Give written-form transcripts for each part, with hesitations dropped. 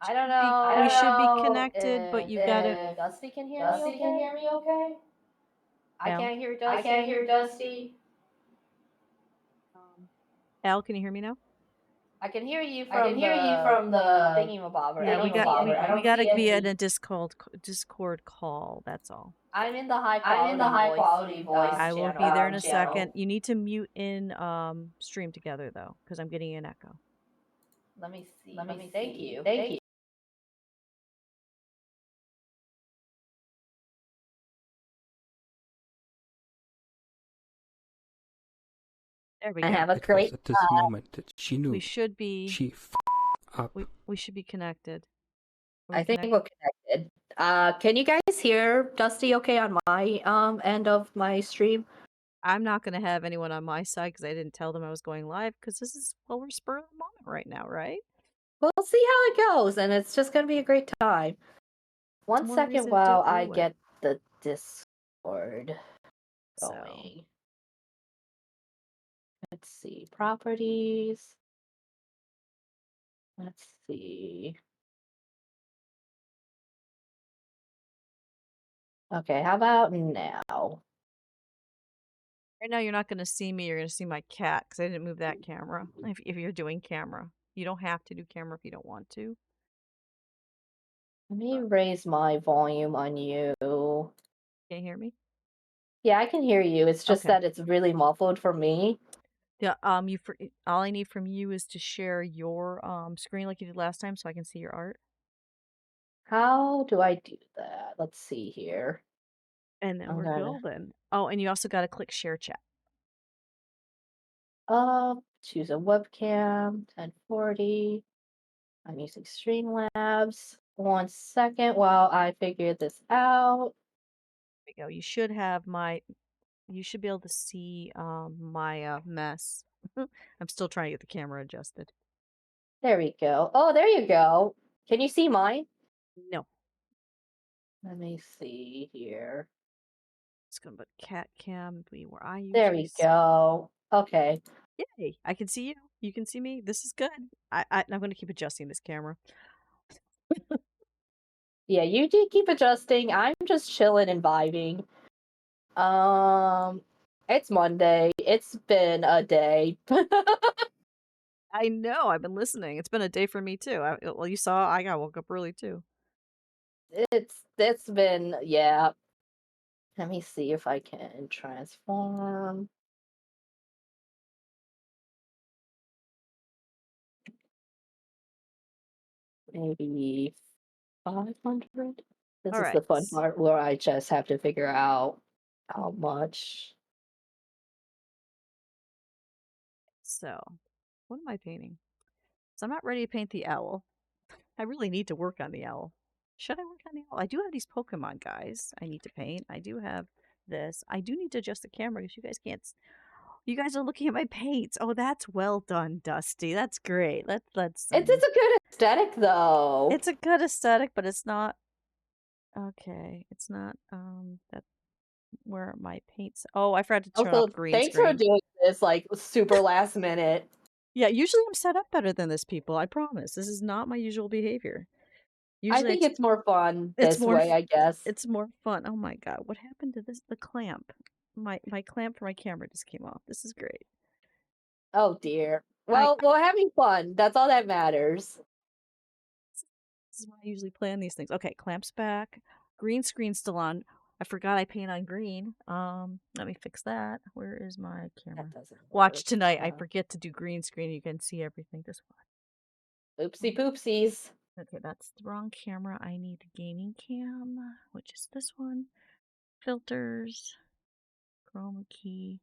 I don't know. We should be connected, but you gotta. Dusty can hear me okay? I can't hear Dusty. I can't hear Dusty. Al, can you hear me now? I can hear you I can from hear you the from the thingy-mabobber. Yeah, I we don't see gotta anything. be in a Discord call. That's all. I'm in the high I'm in the high quality voice. I will be there in a channel. second. You need to mute in stream together though, because I'm getting an echo. Let me see. Thank you. Thank you. There we go. Have a It great was at this moment that she knew We should be. she up. We should be connected. I think we're connected. Can you guys hear Dusty okay on my end of my stream? I'm not going to have anyone on my side because I didn't tell them I was going live because this is, well, we're spur of the moment right now, right? We'll see how it goes, and it's just going to be a great time. One second while I get the Discord going. Let's see. Properties. Let's see. Okay, how about now? Right now, you're not going to see me. You're going to see my cat because I didn't move that camera. If you're doing camera, you don't have to do camera if you don't want to. Let me raise my volume on you. Can you hear me? Yeah, I can hear you. It's just Okay. that it's really muffled for me. Yeah. All I need from you is to share your screen like you did last time, so I can see your art. How do I do that? Let's see here. And then we're golden. Oh, and you also got to click share chat. Choose a webcam, 1040. I'm using Streamlabs. 1 second while I figure this out. There we go. You should have you should be able to see my mess. I'm still trying to get the camera adjusted. There we go. Oh, there you go. Can you see mine? No. Let me see here. It's gonna put cat cam be where I usually There we go. Okay. Yay! I can see you. You can see me. This is good. I'm gonna keep adjusting this camera. Yeah, you do keep adjusting. I'm just chilling and vibing. It's Monday. It's been a day. I know. I've been listening. It's been a day for me too. Well, you saw I got woke up early too. It's been, yeah. Let me see if I can transform. Maybe 500. This is the fun part where I just have to figure out how much. So, what am I painting? So I'm not ready to paint the owl. I really need to work on the owl. Should I work on the owl? I do have these Pokemon guys I need to paint. I do have this. I do need to adjust the camera because you guys can't. You guys are looking at my paints. Oh, that's well done, Dusty. That's great. Let's. It's a good aesthetic, though. It's a good aesthetic, but it's not. Okay, it's not. That where are my paints? Oh, I forgot to turn off green thanks screen. for doing this like super last minute. Yeah, usually I'm set up better than this, people. I promise. This is not my usual behavior. Usually I think it's more fun this way, I guess. It's more fun. Oh my god, what happened to this? The clamp. My clamp for my camera just came off. This is great. Oh dear. Well, we're having fun. That's all that matters. This is why I usually plan these things. Okay, clamps back. Green screen's still on. I forgot I paint on green. Let me fix that. Where is my camera? Watch tonight. I forget to do green screen. You can see everything. This one. Oopsie poopsies. Okay, that's the wrong camera. I need gaming cam, which is this one. Filters. Chroma key.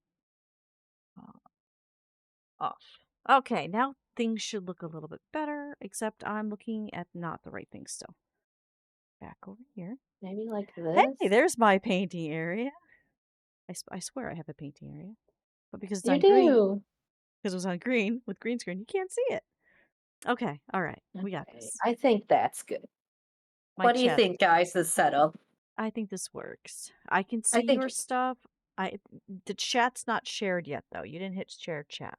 Off. Okay, now things should look a little bit better, except I'm looking at not the right thing still. Back over here. Maybe like this? Hey, there's my painting area. I swear I have a painting area. But because it's you on green, because it was on green with green screen, you can't see it. Okay, all right, we got this. I think that's good. What do you think, guys, this setup? I think this works. I can see your stuff. The chat's not shared yet, though. You didn't hit share chat.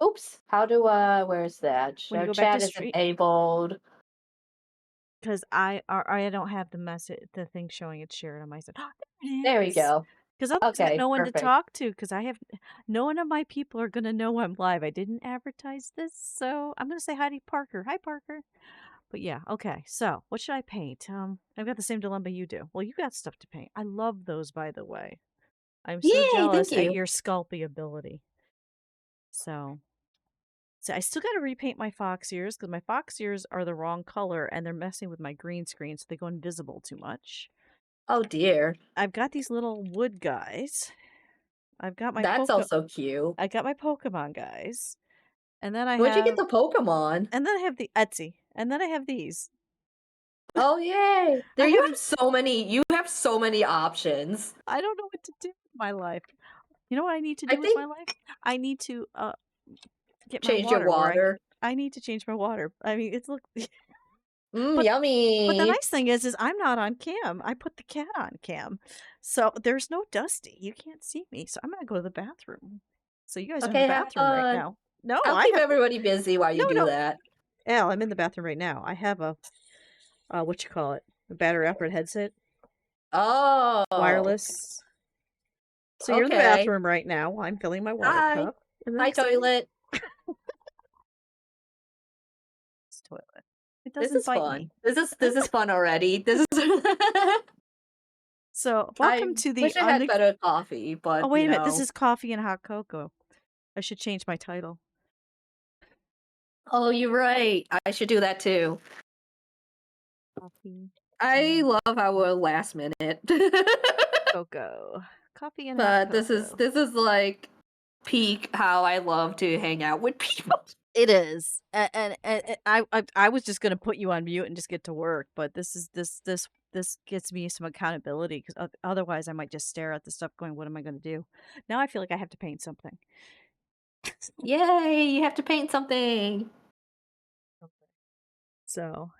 Oops. How do where's that? Share chat is enabled. because I don't have the thing showing it's shared on my side. There we go. Because otherwise I got Okay, no one to perfect. talk to. Because no one of my people are gonna know I'm live. I didn't advertise this, so I'm gonna say hi to Parker. Hi, Parker. But yeah, okay. So what should I paint? I've got the same dilemma you do. Well, you got stuff to paint. I love those, by the way. I'm so Yay, thank jealous at you. your sculpey ability. So I still got to repaint my fox ears because my fox ears are the wrong color and they're messing with my green screen, so they go invisible too much. Oh dear. I've got these little wood guys. I've got my That's also cute. I got my Pokemon guys. And then I Where'd you have get the Pokemon? and then I have the Etsy. And then I have these. Oh yay! I You have have so many. You have so many options. I don't know what to do with my life. You know what I need to I do with my think life? I need to get my change your water where water. I need to change my water. I mean, it's look Mmm, but the yummy. nice thing is I'm not on cam. I put the cat on cam. So there's no Dusty. You can't see me. So I'm gonna go to the bathroom. So you guys are in the Okay, have bathroom right fun. now. No, I'll I keep have everybody busy while you do no. that. Elle, I'm in the bathroom right now. I have a what you call it? A battery operated headset. Oh. Wireless. So you're in the Okay. bathroom right now. I'm filling my water Hi. cup. And the Hi, next thing toilet. it's toilet. It This doesn't is bite fun. me. This is fun already. This is. So I welcome to the wish I had better coffee, Oh but wait you a minute, this know. is coffee and hot cocoa. I should change my title. Oh, you're right. I should do that too. Coffee I and love our last minute. cocoa. Coffee and hot But cocoa. this is like peak how I love to hang out with people. It is, and I was just gonna put you on mute and just get to work, but this gets me some accountability because otherwise I might just stare at the stuff going, "What am I gonna do?" Now I feel like I have to paint something. Yay, you have to paint something. So,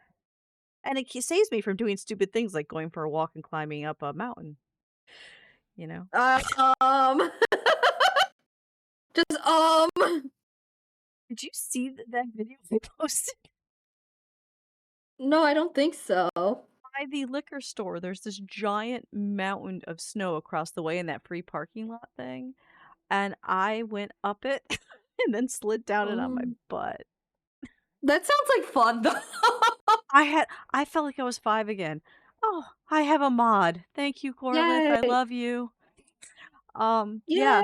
and it saves me from doing stupid things like going for a walk and climbing up a mountain. You know. Um just Did you see that video they posted? no, I don't think so. By the liquor store, there's this giant mountain of snow across the way in that free parking lot thing, and I went up it and then slid down it on my Um, butt. that sounds like fun though. I felt like I was 5 again. "Oh, I have a mod. Thank you, Corliss, I Yay. love you." Yay. Yeah.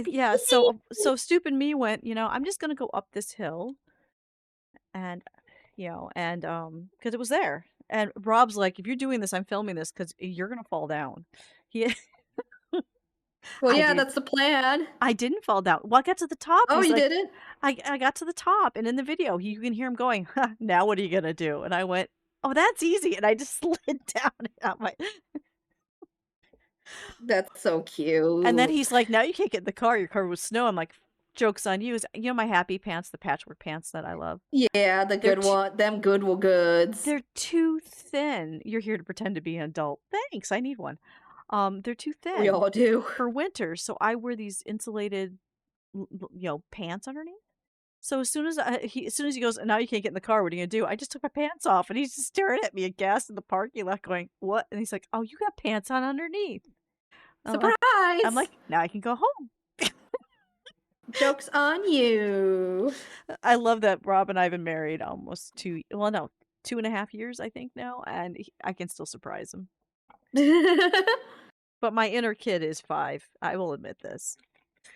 Yeah, so stupid me went, "I'm just gonna go up this hill," and, because it was there. And Rob's like, "If you're doing this, I'm filming this because you're gonna fall down." He Well, I yeah, did. that's the plan. I didn't fall down. Well, I got to the top, and Oh, he's you like, didn't? I got to the top, and in the video, you can hear him going, "Huh, now what are you gonna do?" And I went, "Oh, that's easy," and I just slid down out my That's so and then cute. he's like, "Now you can't get in the car. Your car was snow." I'm like, "Joke's on you." My happy pants, the patchwork pants that I love. Yeah, the They're good one. Them good will goods. they're too thin. You're here to pretend to be an adult. Thanks, I need one. They're too We thin all do. for winter, so I wear these insulated, pants underneath. So as soon as he goes, "Now you can't get in the car. What are you gonna do?" I just took my pants off, and he's just staring at me aghast in the parking lot, going, "What?" And he's like, "Oh, you got pants on underneath." I'm Surprise! like, "Now I can go home." Joke's on you. I love that Rob and I have been married almost 2.5 years, I think now, and I can still surprise him. But my inner kid is 5. I will admit this.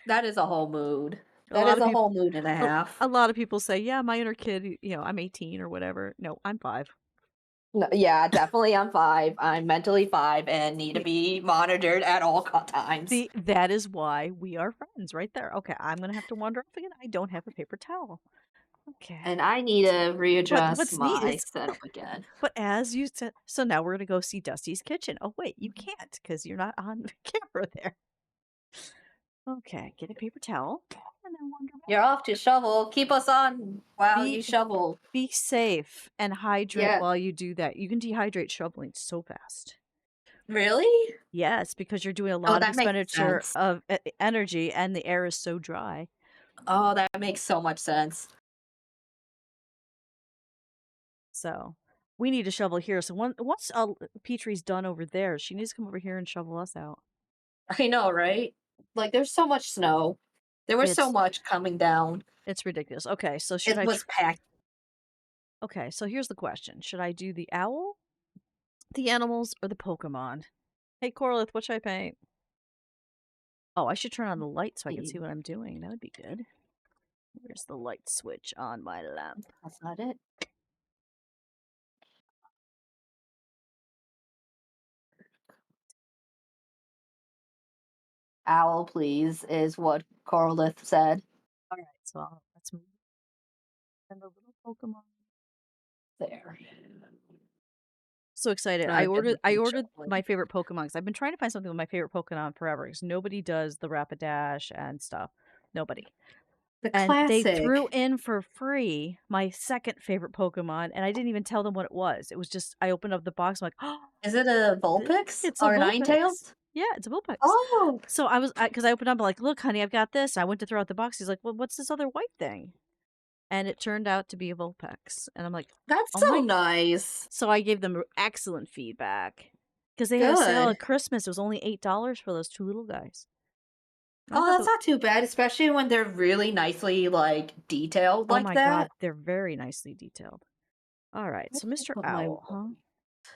That is a whole mood. A That lot is of a people, whole mood and a half. a lot of people say, "Yeah, my inner kid, I'm 18 or whatever." No, I'm 5. No, yeah, definitely I'm 5. I'm mentally 5 and need to See, be monitored at all times. that is why we are friends, right there. Okay, I'm gonna have to wander off again. I don't have a paper towel. Okay. And I need to But readjust what's neat my is, setup again. but as you said, so now we're gonna go see Dusty's kitchen. Oh wait, you can't because you're not on camera there. Okay, get a paper towel and then wander back. You're off to shovel. Keep us on while you Be shovel. be safe and hydrate Yeah. while you do that. You can dehydrate shoveling so fast. Really? Yes, because you're doing a Oh, lot of that makes expenditure sense. of energy and the air is so dry. Oh, that makes so much sense. So, we need to shovel here. So once Petrie's done over there, she needs to come over here and shovel us out. I know, right? Like, there's so much snow. There was so It's much coming down. it's ridiculous. Okay, so should It I? was packed. Okay, so here's the question: should I do the owl, the animals, or the Pokemon? Hey, Corlith, what should I paint? Oh, I should turn on the light so I can see what I'm doing. That would be good. Where's the light switch on my lamp? That's not it. Owl, please, is what Corlith said. All right, so let's move. And the little Pokemon. There. So excited! I ordered my favorite Pokemon because I've been trying to find something with my favorite Pokemon forever because nobody does the Rapidash and stuff. Nobody. The And they classic. threw in for free my second favorite Pokemon, and I didn't even tell them what it was. It was just I opened up the box. I'm like, oh, Is it a Vulpix it's a or a Vulpix. Ninetales? Yeah, it's a Vulpix. Oh, So because I opened up, I'm like, look, honey, I've got this. I went to throw out the box. He's like, well, what's this other white thing? And it turned out to be a Vulpix. And I'm like, that's oh so my. nice. So I gave them excellent feedback because they had a sale at Christmas. It was only $8 for those two little guys. Oh, that's not too bad, especially when they're really nicely like detailed like that. God, they're very nicely detailed. All right, so Mr. Owl, huh?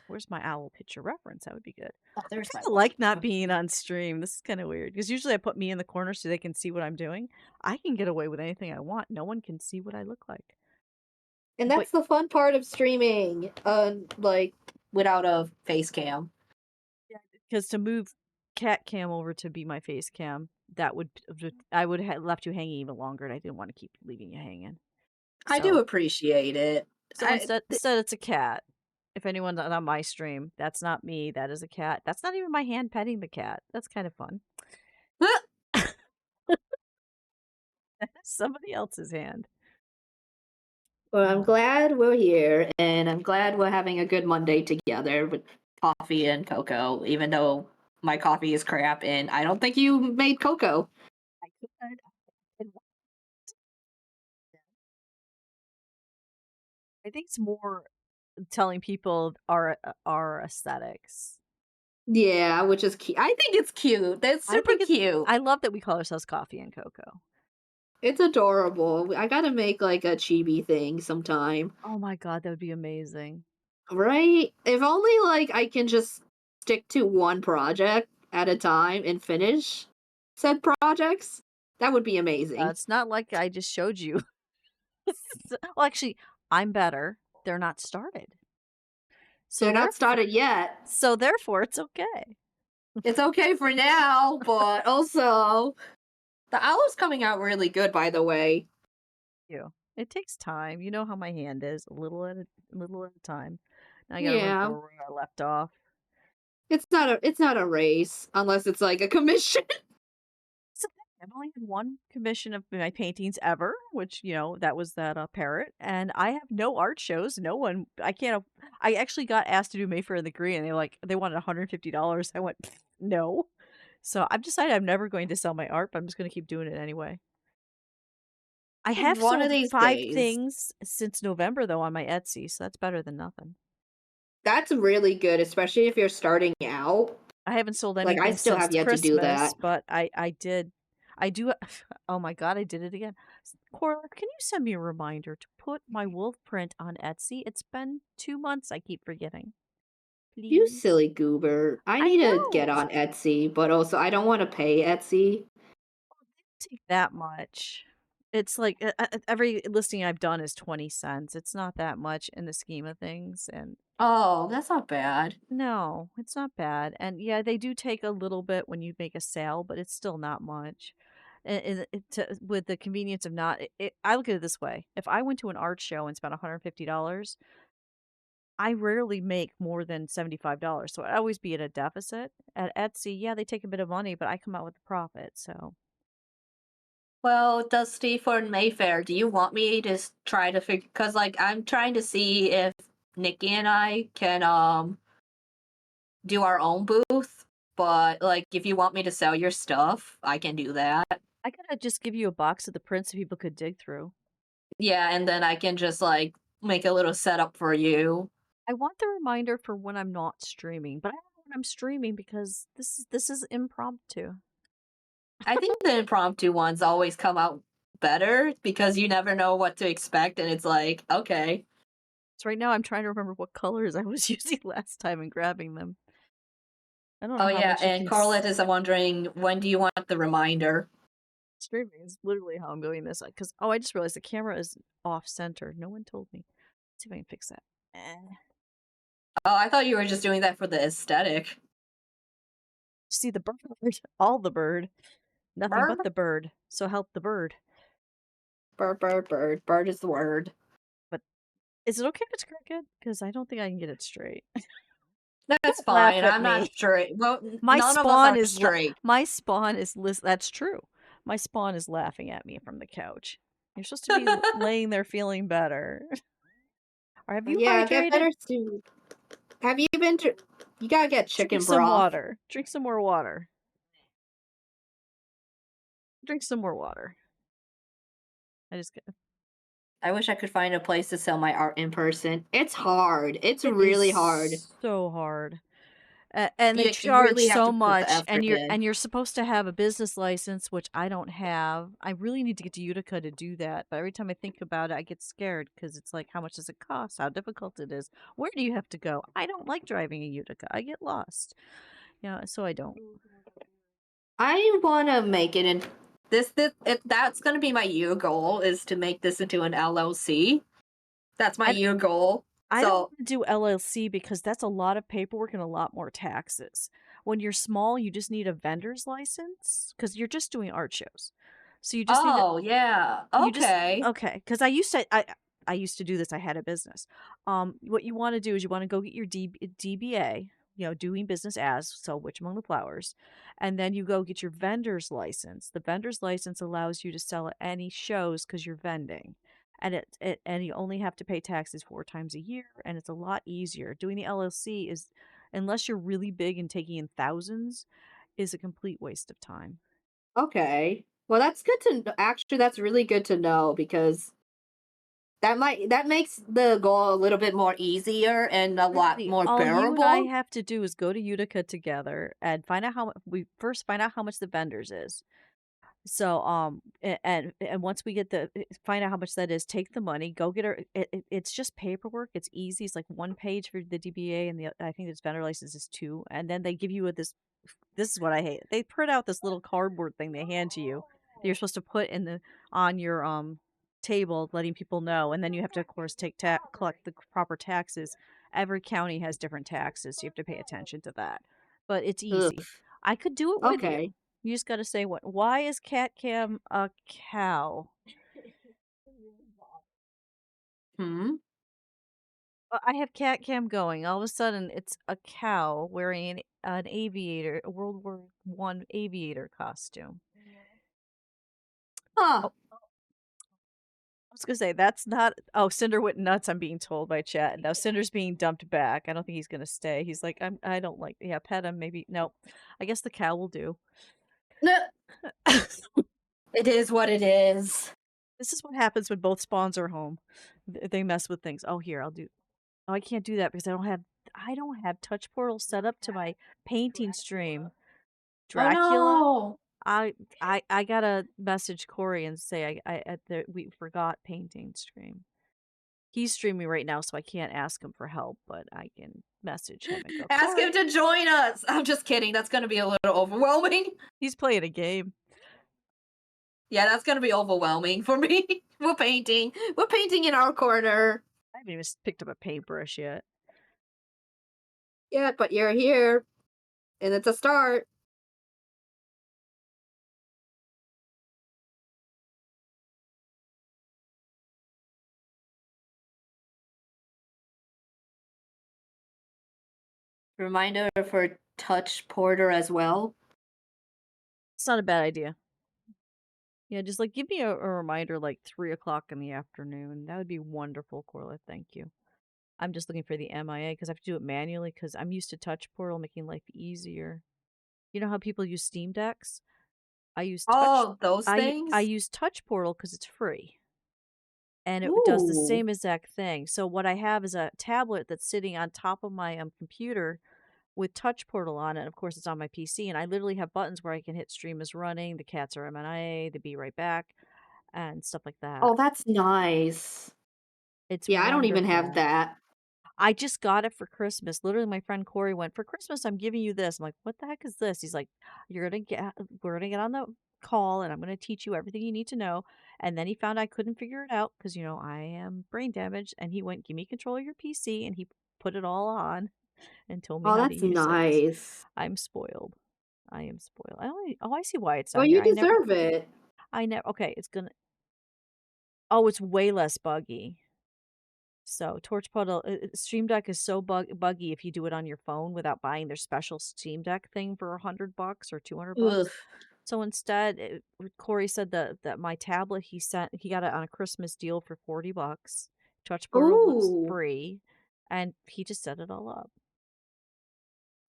Where's my owl picture reference? That would be good. Oh, there's I like not being on stream. This is kind of weird because usually I put me in the corner so they can see what I'm doing. I can get away with anything I want. No one can see what I look like. And that's the fun part of streaming, like without a face cam. Yeah, because to move cat cam over to be my face cam, I would have left you hanging even longer, and I didn't want to keep leaving you hanging. I do appreciate it. So instead it's a cat. If anyone's on my stream, that's not me. That is a cat. That's not even my hand petting the cat. That's kind of fun. Somebody else's hand. Well, I'm glad we're here, and I'm glad we're having a good Monday together with coffee and cocoa, even though my coffee is crap, and I don't think you made cocoa. I could. I think it's more telling people our aesthetics. Yeah, which is cute. I think it's cute. That's super cute. I love that we call ourselves Coffee and Cocoa. It's adorable. I gotta make like a chibi thing sometime. Oh my god, that would be amazing. Right? If only like I can just stick to one project at a time and finish said projects, that would be amazing. It's not like I just showed you. Well, actually, I'm better. They're not started. So they're not started yet. So therefore, it's okay. It's okay for now, but also the owl's coming out really good, by the way. It takes time. You know how my hand is, a little at a time. Now I gotta remember where I left off. It's not a race unless it's like a commission. I've only had one commission of my paintings ever, which that was that parrot, and I have no art shows. No one. I can't. I actually got asked to do Mayfair and the Green, and they wanted $150. I went no. So I've decided I'm never going to sell my art, but I'm just going to keep doing it anyway. I have sold 5 things since November though on my Etsy, so that's better than nothing. That's really good, especially if you're starting out. I haven't sold anything I still since have yet Christmas, to do that. But I do. Oh my god, I did it again. Cora, can you send me a reminder to put my wolf print on Etsy? It's been 2 months. I keep forgetting. Please. You silly goober. I need to get on Etsy, but also I don't want to pay Etsy. It didn't take that much. It's like every listing I've done is 20 cents. It's not that much in the scheme of things. And oh, that's not bad. No, it's not bad. And yeah, they do take a little bit when you make a sale, but it's still not much. With the convenience of not, I look at it this way. If I went to an art show and spent $150, I rarely make more than $75. So I'd always be at a deficit. At Etsy, yeah, they take a bit of money, but I come out with a profit. So. Well, Dusty, for Mayfair, do you want me to try to figure? Because I'm trying to see if Nikki and I can do our own booth. But if you want me to sell your stuff, I can do that. I could just give you a box of the prints so people could dig through. Yeah, and then I can just make a little setup for you. I want the reminder for when I'm not streaming, but I don't know when I'm streaming because this is impromptu. I think the impromptu ones always come out better because you never know what to expect, and it's like, okay. So right now I'm trying to remember what colors I was using last time and grabbing them. I don't know Oh how yeah, much you and can Carlette is wondering, when do you want the reminder? streaming is literally how I'm doing this because I just realized the camera is off center. No one told me. Let's see if I can fix that. Oh, I thought you were just doing that for the aesthetic. See the bird, all the bird, nothing but Bird, the bird. So help the bird. bird, bird, bird. Bird is the word. But is it okay if it's crooked? Because I don't think I can get it straight. That's Don't laugh fine. at I'm not me. straight. Well, My none of us spawn are is straight. that's true. My spawn is laughing at me from the couch. You're supposed to be laying there feeling better. Or have you Yeah, get hydrated? better soon. Have you been to? You gotta get Drink chicken some broth. water. Drink some more water. Drink some more water. I just I wish I could find a place to sell my art in person. It's hard. It's it really hard. is so hard. And they You charge really have so to put the much, effort in. and you're supposed to have a business license, which I don't have. I really need to get to Utica to do that, but every time I think about it, I get scared because it's like, how much does it cost? How difficult it is? Where do you have to go? I don't like driving in Utica. I get lost. Yeah, so I don't. I want to make it in that's going to be my year goal, is to make this into an LLC. That's my I year goal. I don't So, want to do LLC because that's a lot of paperwork and a lot more taxes. When you're small, you just need a vendor's license because you're just doing art shows. So you just need oh yeah, You just okay, okay, because I used to do this, I had a business. What you wanna do is you wanna go get your DBA, doing business as, so Witch Among the Flowers, and then you go get your vendor's license. The vendor's license allows you to sell at any shows because 'cause you're vending, and and you only have to pay taxes 4 times a year, and it's a lot easier. Doing the LLC is, unless you're really big and taking in thousands, is a complete waste of time. okay. Well, that's good to actually, that's really good to know, because that makes the goal a little bit more easier and a lot Literally, more all you and I bearable. have to do is go to Utica together and find out we first find out how much the vendors is. So, and once we get find out how much that is, take the money, go get her. It's just paperwork. It's easy. It's like 1 page for the DBA, and I think this vendor license is 2. And then they give you this. This is what I hate. They print out this little cardboard thing they hand to you that you're supposed to put in the on your table, letting people know. And then you have to, of course, collect the proper taxes. Every county has different taxes, so you have to pay attention to that. But it's Ugh. easy. I could do it with you. Okay. You just got to say why is cat cam a cow? Hmm. I have cat cam going. All of a sudden, it's a cow wearing an aviator, a World War I aviator costume. Huh. Oh, I was gonna say that's not. Oh, Cinder went nuts. I'm being told by chat. Now Cinder's being dumped back. I don't think he's gonna stay. He's like, I don't like. Yeah, pet him. Maybe no. I guess the cow will do. No, it is what it is. This is what happens when both spawns are home. They mess with things. Oh, here I'll do. Oh, I can't do that because I don't have touch portal set up to my painting stream. Oh Dracula. no. I gotta message Corey and say we forgot painting stream. He's streaming right now, so I can't ask him for help, but I can message him and go, Ask him Corey. to join us. I'm just kidding. That's going to be a little overwhelming. He's playing a game. Yeah, that's going to be overwhelming for me. We're painting. We're painting in our corner. I haven't even picked up a paintbrush yet. Yeah, but you're here, and it's a start. Reminder for Touch Porter as well. It's not a bad idea. Yeah, just like give me a reminder like 3 o'clock in the afternoon. That would be wonderful, Corla. Thank you. I'm just looking for the MIA because I have to do it manually because I'm used to Touch Portal making life easier. You know how people use Steam Decks? I use Touch Oh, those I things? use Touch Portal because it's free. and it does the Ooh. same exact thing. So what I have is a tablet that's sitting on top of my computer with Touch Portal on it. Of course, it's on my PC, and I literally have buttons where I can hit stream is running, the cats are MIA, the be right back, and stuff like that. Oh, that's nice. It's Yeah, I don't even have wonderful. that. I just got it for Christmas. Literally, my friend Corey went, "For Christmas, I'm giving you this." I'm like, "What the heck is this?" He's like, we're gonna get on the call, and I'm gonna teach you everything you need to know." And then he found I couldn't figure it out because I am brain damaged, and he went, "Give me control of your PC," and he put it all on and told me Oh, how to that's use it. nice. I'm spoiled. I am spoiled. I see why it's Well, on here. you deserve it. Okay, it's gonna. Oh, it's way less buggy. So Torch Portal, Stream Deck is so buggy if you do it on your phone without buying their special Steam Deck thing for $100 or Ugh. $200. So instead, Corey said that my tablet he got it on a Christmas deal for $40. Touch Portal was Ooh, free, and he just set it all up.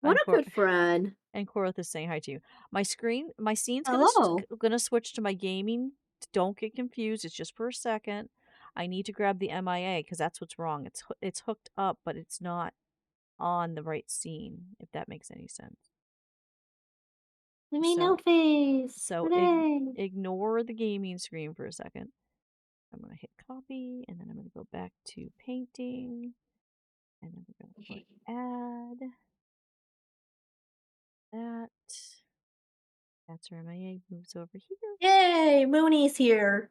what And a good friend. Korath is saying hi to you. My scene's Hello. gonna switch to my gaming. Don't get confused. It's just for a second. I need to grab the MIA because that's what's wrong. It's hooked up, but it's not on the right scene. If that makes any sense. Let me So know face. Hooray. ignore the gaming screen for a second. I'm gonna hit copy, and then I'm gonna go back to painting, and then we're gonna click add that. That's where MIA moves over here. Yay, Mooney's here.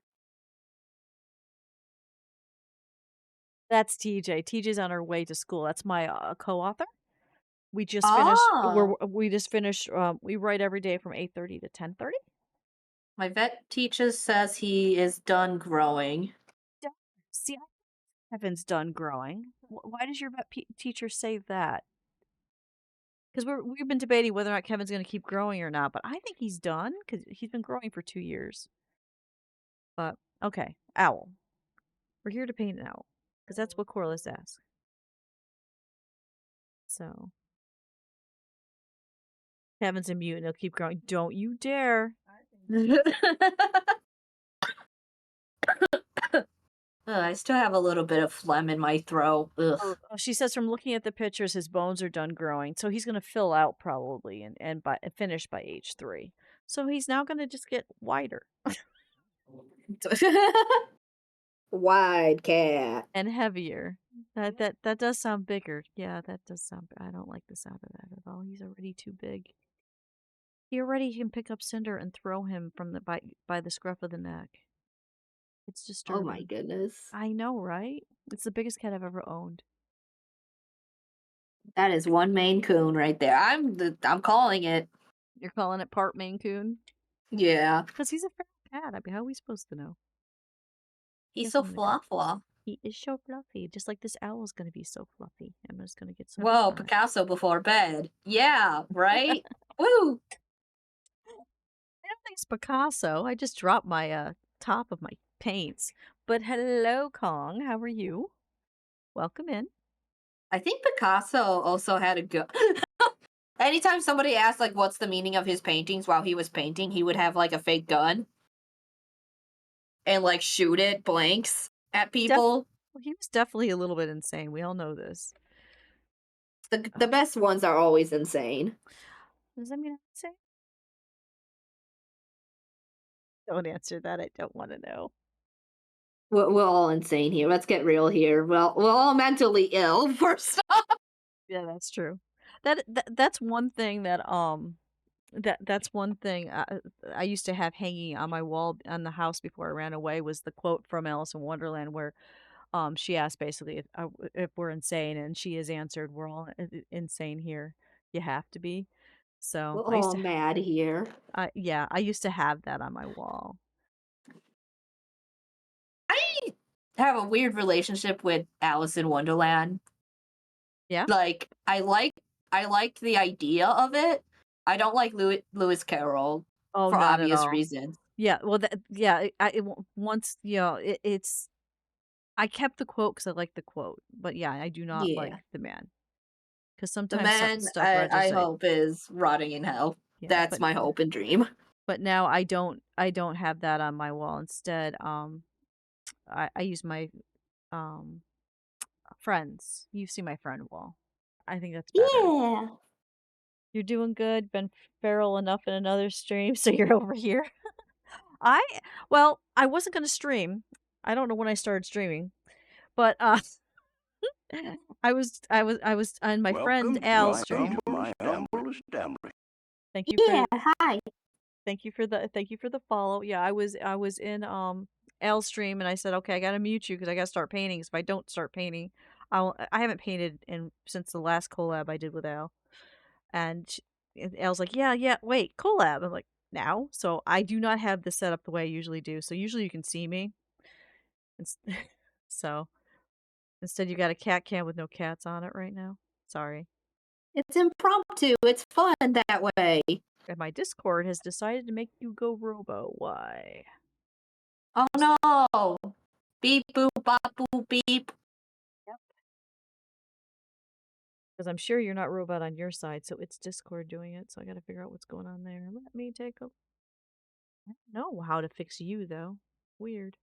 That's TJ. TJ's on her way to school. That's my co-author. We just finished. Oh, We just finished. We write every day from 8:30 to 10:30. my vet teacher says he is done growing. See, Kevin's done growing. Why does your teacher say that? Because we've been debating whether or not Kevin's going to keep growing or not. But I think he's done because he's been growing for 2 years. But okay, owl. We're here to paint an owl because that's what Corliss asked. So Kevin's a mute and he'll keep growing. Don't you dare. I still have a little bit of phlegm in my throat. Ugh. Oh, she says from looking at the pictures, his bones are done growing, so he's going to fill out probably and finish by age 3. So he's now going to just get wider Wide cat. and heavier. That does sound bigger. Yeah, that does sound. I don't like the sound of that at all. He's already too big. He already can pick up Cinder and throw him from the by the scruff of the neck. It's Oh my disturbing. goodness. I know, right? It's the biggest cat I've ever owned. That is one Maine Coon right there. I'm calling it. You're calling it part Maine Coon? Yeah. Because he's a fat cat. I mean, how are we supposed to know? He's Yes, so I'm gonna- fluffy. He is so fluffy, just like this owl is going to be so fluffy. I'm just going to get some. Whoa, Picasso before bed. Yeah, right? Woo! I don't think it's Picasso. I just dropped my top of my paints. But hello, Kong. How are you? Welcome in. I think Picasso also had a gun. Anytime somebody asked, like, what's the meaning of his paintings while he was painting, he would have, like, a fake gun and, like, shoot it blanks at people. Well, he was definitely a little bit insane. We all know this. The best ones are always insane. Does that mean I say? Don't answer that. I don't want to know. We're all insane here. Let's get real here. Well, we're all mentally ill, first off. Yeah, that's true. That's one thing that's one thing I used to have hanging on my wall on the house before I ran away was the quote from Alice in Wonderland where she asked basically if we're insane, and she has answered, "We're all insane here. You have to be." So We're all mad here. yeah, I used to have that on my wall. I have a weird relationship with Alice in Wonderland. Yeah. Like, I liked the idea of it. I don't like Lewis Carroll Oh, for not at obvious all. reasons. Yeah. Well, once it's. I kept the quote because I like the quote, but yeah, I do not like Yeah. the man because The sometimes man stuff I registers. hope is rotting in hell. Yeah, That's my hope and dream. But now I don't have that on my wall. Instead, I use my friends. You see my friend wall. I think that's better. Yeah. You're doing good. Been feral enough in another stream, so you're over here. Well, I wasn't gonna stream. I don't know when I started streaming, but I was on my friend Al's stream. Thank you Yeah. for Hi. thank you for the follow. Yeah, I was in Al's stream and I said, okay, I gotta mute you because I gotta start painting. 'Cause if I don't start painting, I haven't painted since the last collab I did with Al. And Al's like, yeah, wait, collab. I'm like, now? So I do not have this set up the way I usually do. So usually you can see me. Ins- so instead you got a cat cam with no cats on it right now. Sorry. It's impromptu. It's fun that way. And my Discord has decided to make you go robo. Why? Oh no. Beep boop bop boop beep. Because I'm sure you're not robot on your side, so it's Discord doing it. So I gotta figure out what's going on there. Let me take a. I don't know how to fix you though. Weird.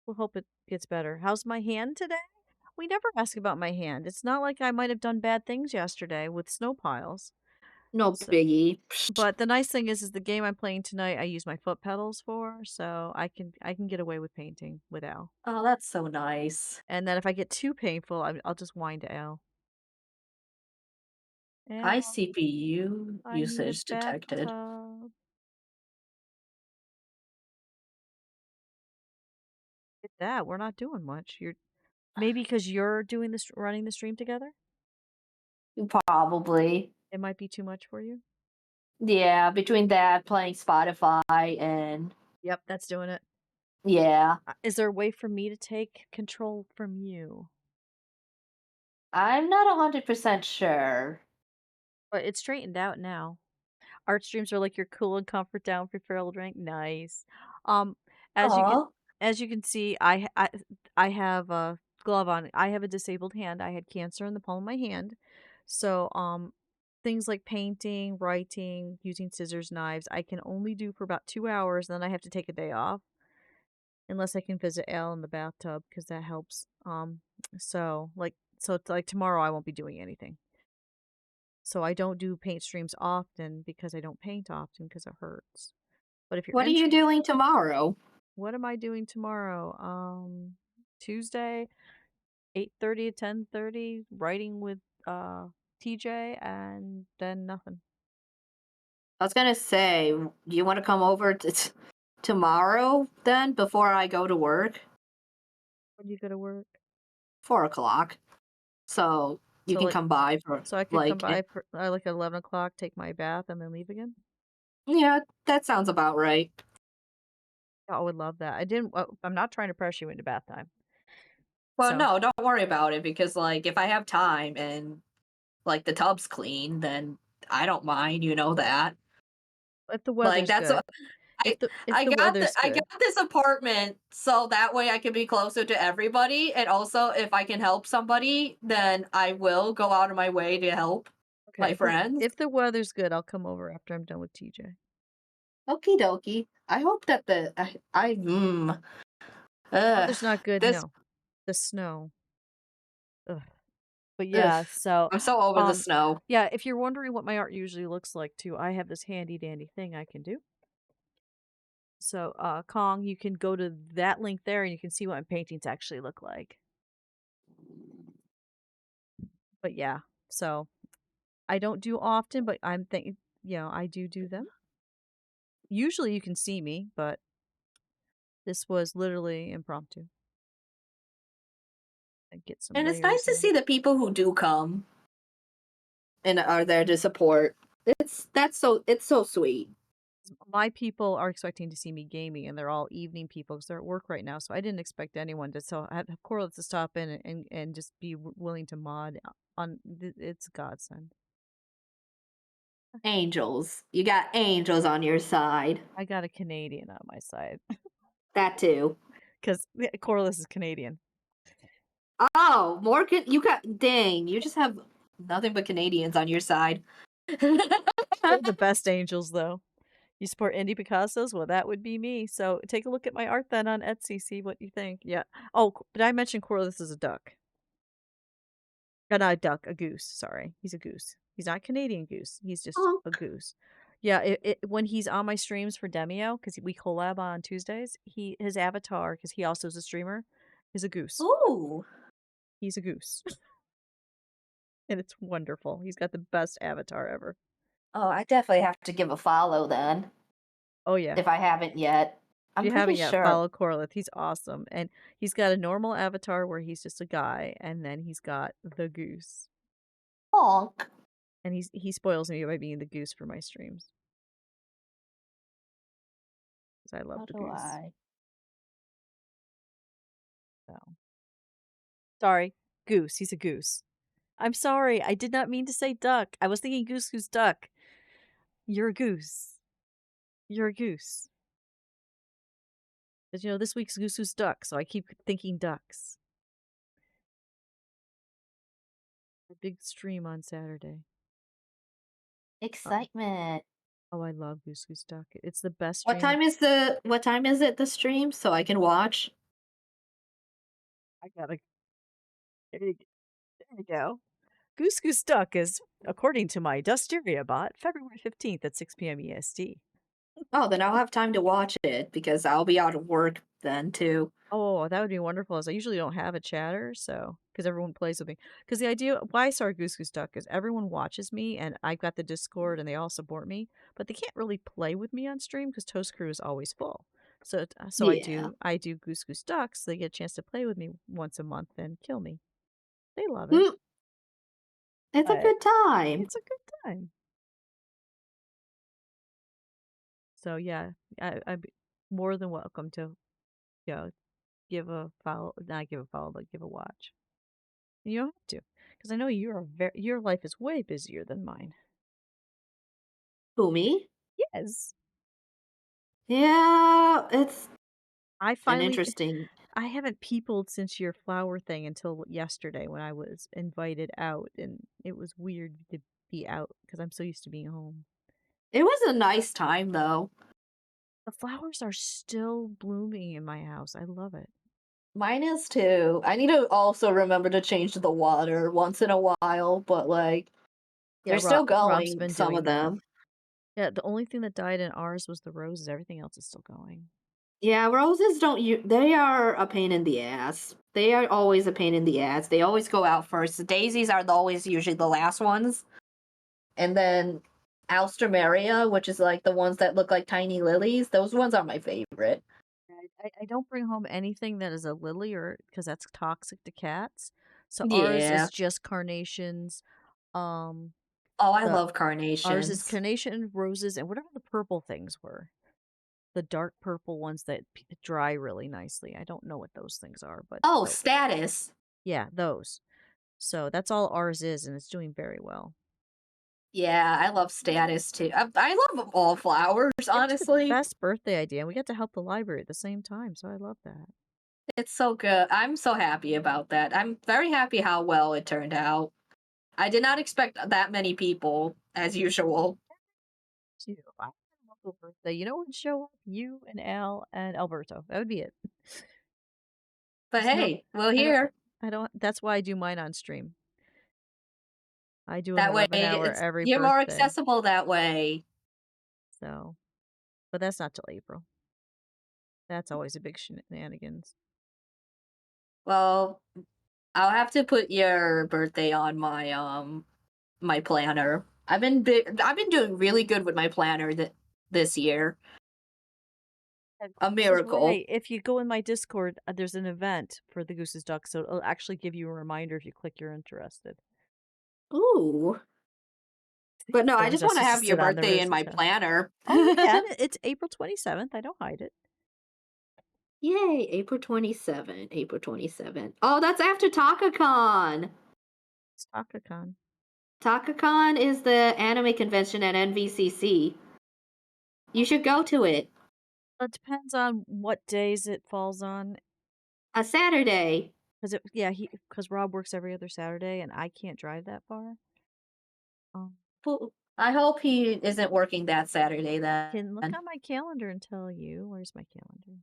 We'll hope it gets better. How's my hand today? We never ask about my hand. It's not like I might have done bad things yesterday with snow piles. No So, biggie. but the nice thing is the game I'm playing tonight. I use my foot pedals for, so I can get away with painting with Al. Oh, that's so nice. And then if I get too painful, I'll just whine to Al. High Al, CPU I need a usage detected. bathtub. At that, we're not doing much. You're maybe because you're doing this, running the stream together. Probably. It might be too much for you. Yeah, between that, playing Spotify, and Yep, that's doing it. yeah. Is there a way for me to take control from you? I'm not 100% sure. But it's straightened out now. Art streams are like your cool and comfort down for feral drink. Nice. Um, as you can Aw. as you can see, I have a glove on. I have a disabled hand. I had cancer in the palm of my hand, so things like painting, writing, using scissors, knives, I can only do for about 2 hours. Then I have to take a day off, unless I can visit Al in the bathtub because that helps. So it's like tomorrow I won't be doing anything. So I don't do paint streams often because I don't paint often because it hurts. But if you're What are you doing tomorrow? what am I doing tomorrow? Tuesday, 8:30 to 10:30, writing with TJ, and then nothing. I was gonna say, do you want to come over tomorrow then before I go to work? When do you go to work? 4 o'clock. So you So can like come by for so I could come by for like 11 o'clock, take my bath, and then leave again. yeah, that sounds about right. I would love that. I'm not trying to pressure you into bath time. Well, So no, don't worry about it because like if I have time and like the tub's clean, then I don't mind, you know that. if the Like weather's that's good, if I the if I the got weather's I good. got this apartment so that way I can be closer to everybody, and also if I can help somebody, then I will go out of my way to help Okay, my friends. if the weather's good, I'll come over after I'm done with TJ. Okie dokie. I hope that ugh, Weather's not good, this no. The snow. Ugh. But ugh, yeah, so I'm so over the snow. yeah, if you're wondering what my art usually looks like too, I have this handy dandy thing I can do. So Kong, you can go to that link there and you can see what my paintings actually look like. But yeah, so I don't do often, but I'm thinking, I do them. Usually you can see me, but this was literally impromptu. I get some And it's nice layers to in. see the people who do come and are there to support. It's so sweet. My people are expecting to see me gaming, and they're all evening people because they're at work right now. So I didn't expect anyone to. So I had Corliss to stop in and just be willing to mod on. It's a godsend. Angels. You got angels on your side. I got a Canadian on my side That too. because Corliss is Canadian. Oh, Morgan, you got dang, you just have nothing but Canadians on your side. They're the best angels, though. You support indie Picassos? Well, that would be me. So take a look at my art then on Etsy. See what you think. Yeah. Oh, but I mentioned Corliss is a duck. Not a duck, a goose. Sorry, he's a goose. He's not Canadian goose. He's just a Honk. goose. Yeah. When he's on my streams for Demio, because we collab on Tuesdays, his avatar, because he also is a streamer, is a goose. Ooh. He's a goose, and it's wonderful. He's got the best avatar ever. Oh, I definitely have to give a follow then, Oh yeah. if I haven't yet. If I'm you pretty haven't yet, sure. follow Corlith. He's awesome. And he's got a normal avatar where he's just a guy, and then he's got the goose. Honk. And he spoils me by being the goose for my streams. Because I love How the do goose. I? So sorry. Goose. He's a goose. I'm sorry. I did not mean to say duck. I was thinking goose goose duck. You're a goose. You're a goose. But this week's goose goose duck, so I keep thinking ducks. A big stream on Saturday. Excitement. Oh, I love Goose Goose Duck. It's the best What stream. time is it the stream so I can watch? I gotta. There you go. Goose Goose Duck is, according to my Dustiria bot, February 15th at 6 p.m. EST. Oh, then I'll have time to watch it because I'll be out of work then too. Oh, that would be wonderful. As I usually don't have a chatter, so because everyone plays with me. Because the idea why I started Goose Goose Duck is everyone watches me, and I've got the Discord, and they all support me, but they can't really play with me on stream because Toast Crew is always full. So Yeah. I do Goose Goose Ducks. So they get a chance to play with me once a month and kill me. They love it, Mm, it's a but good time. it's a good time. So yeah, I'd be more than welcome to, give a follow, not give a follow, but give a watch. You don't have to, because I know your life is way busier than mine. Who, me? Yes, Yeah, it's I an finally. interesting. I haven't peopled since your flower thing until yesterday when I was invited out, and it was weird to be out because I'm so used to being home. It was a nice time though. The flowers are still blooming in my house. I love it. Mine is too. I need to also remember to change the water once in a while, but like Yeah, they're still Rob's going, been some doing of that. them. Yeah, the only thing that died in ours was the roses. Everything else is still going. Yeah, roses don't they are a pain in the ass. They are always a pain in the ass. They always go out first. The daisies are always usually the last ones. And then Alstroemeria, which is like the ones that look like tiny lilies, those ones are my favorite. I don't bring home anything that is a lily or because that's toxic to cats. So ours Yeah. is just carnations. Um, Oh, I the love Ours is carnations. carnation, roses, and whatever the purple things were. The dark purple ones that dry really nicely. I don't know what those things are, but Oh, status. yeah, those. So that's all ours is, and it's doing very well. Yeah, I love status too. I love all flowers, It's the honestly. best birthday idea, and we got to help the library at the same time, so I love that. It's so good. I'm so happy about that. I'm very happy how well it turned out. I did not expect that many people, as usual. Too. I had a local birthday. You know what would show up? You and Al and Alberto. That would be it. But There's no, hey, we're I don't, here. I don't. That's why I do mine on stream. I do an That way 11-hour every you're more birthday. accessible that way. So, but that's not till April. That's always a big shenanigans. Well, I'll have to put your birthday on my planner. I've been doing really good with my planner this year. A This is miracle. right. If you go in my Discord, there's an event for the Goose's Duck, so it'll actually give you a reminder if you click you're interested. Ooh. But no, I Someone just want just to used to have your sit on the birthday in my roosters. planner. Oh, you can. It's April 27th. I don't hide it. Yay, April 27th. April 27th. Oh, that's after TakaCon. It's TakaCon. TakaCon is the anime convention at NVCC. You should go to it. It depends on what days it falls on. A Saturday. Because Rob works every other Saturday, and I can't drive that far. Um, Who I hope he isn't working that Saturday Can look then. on my calendar and tell you. Where's my calendar?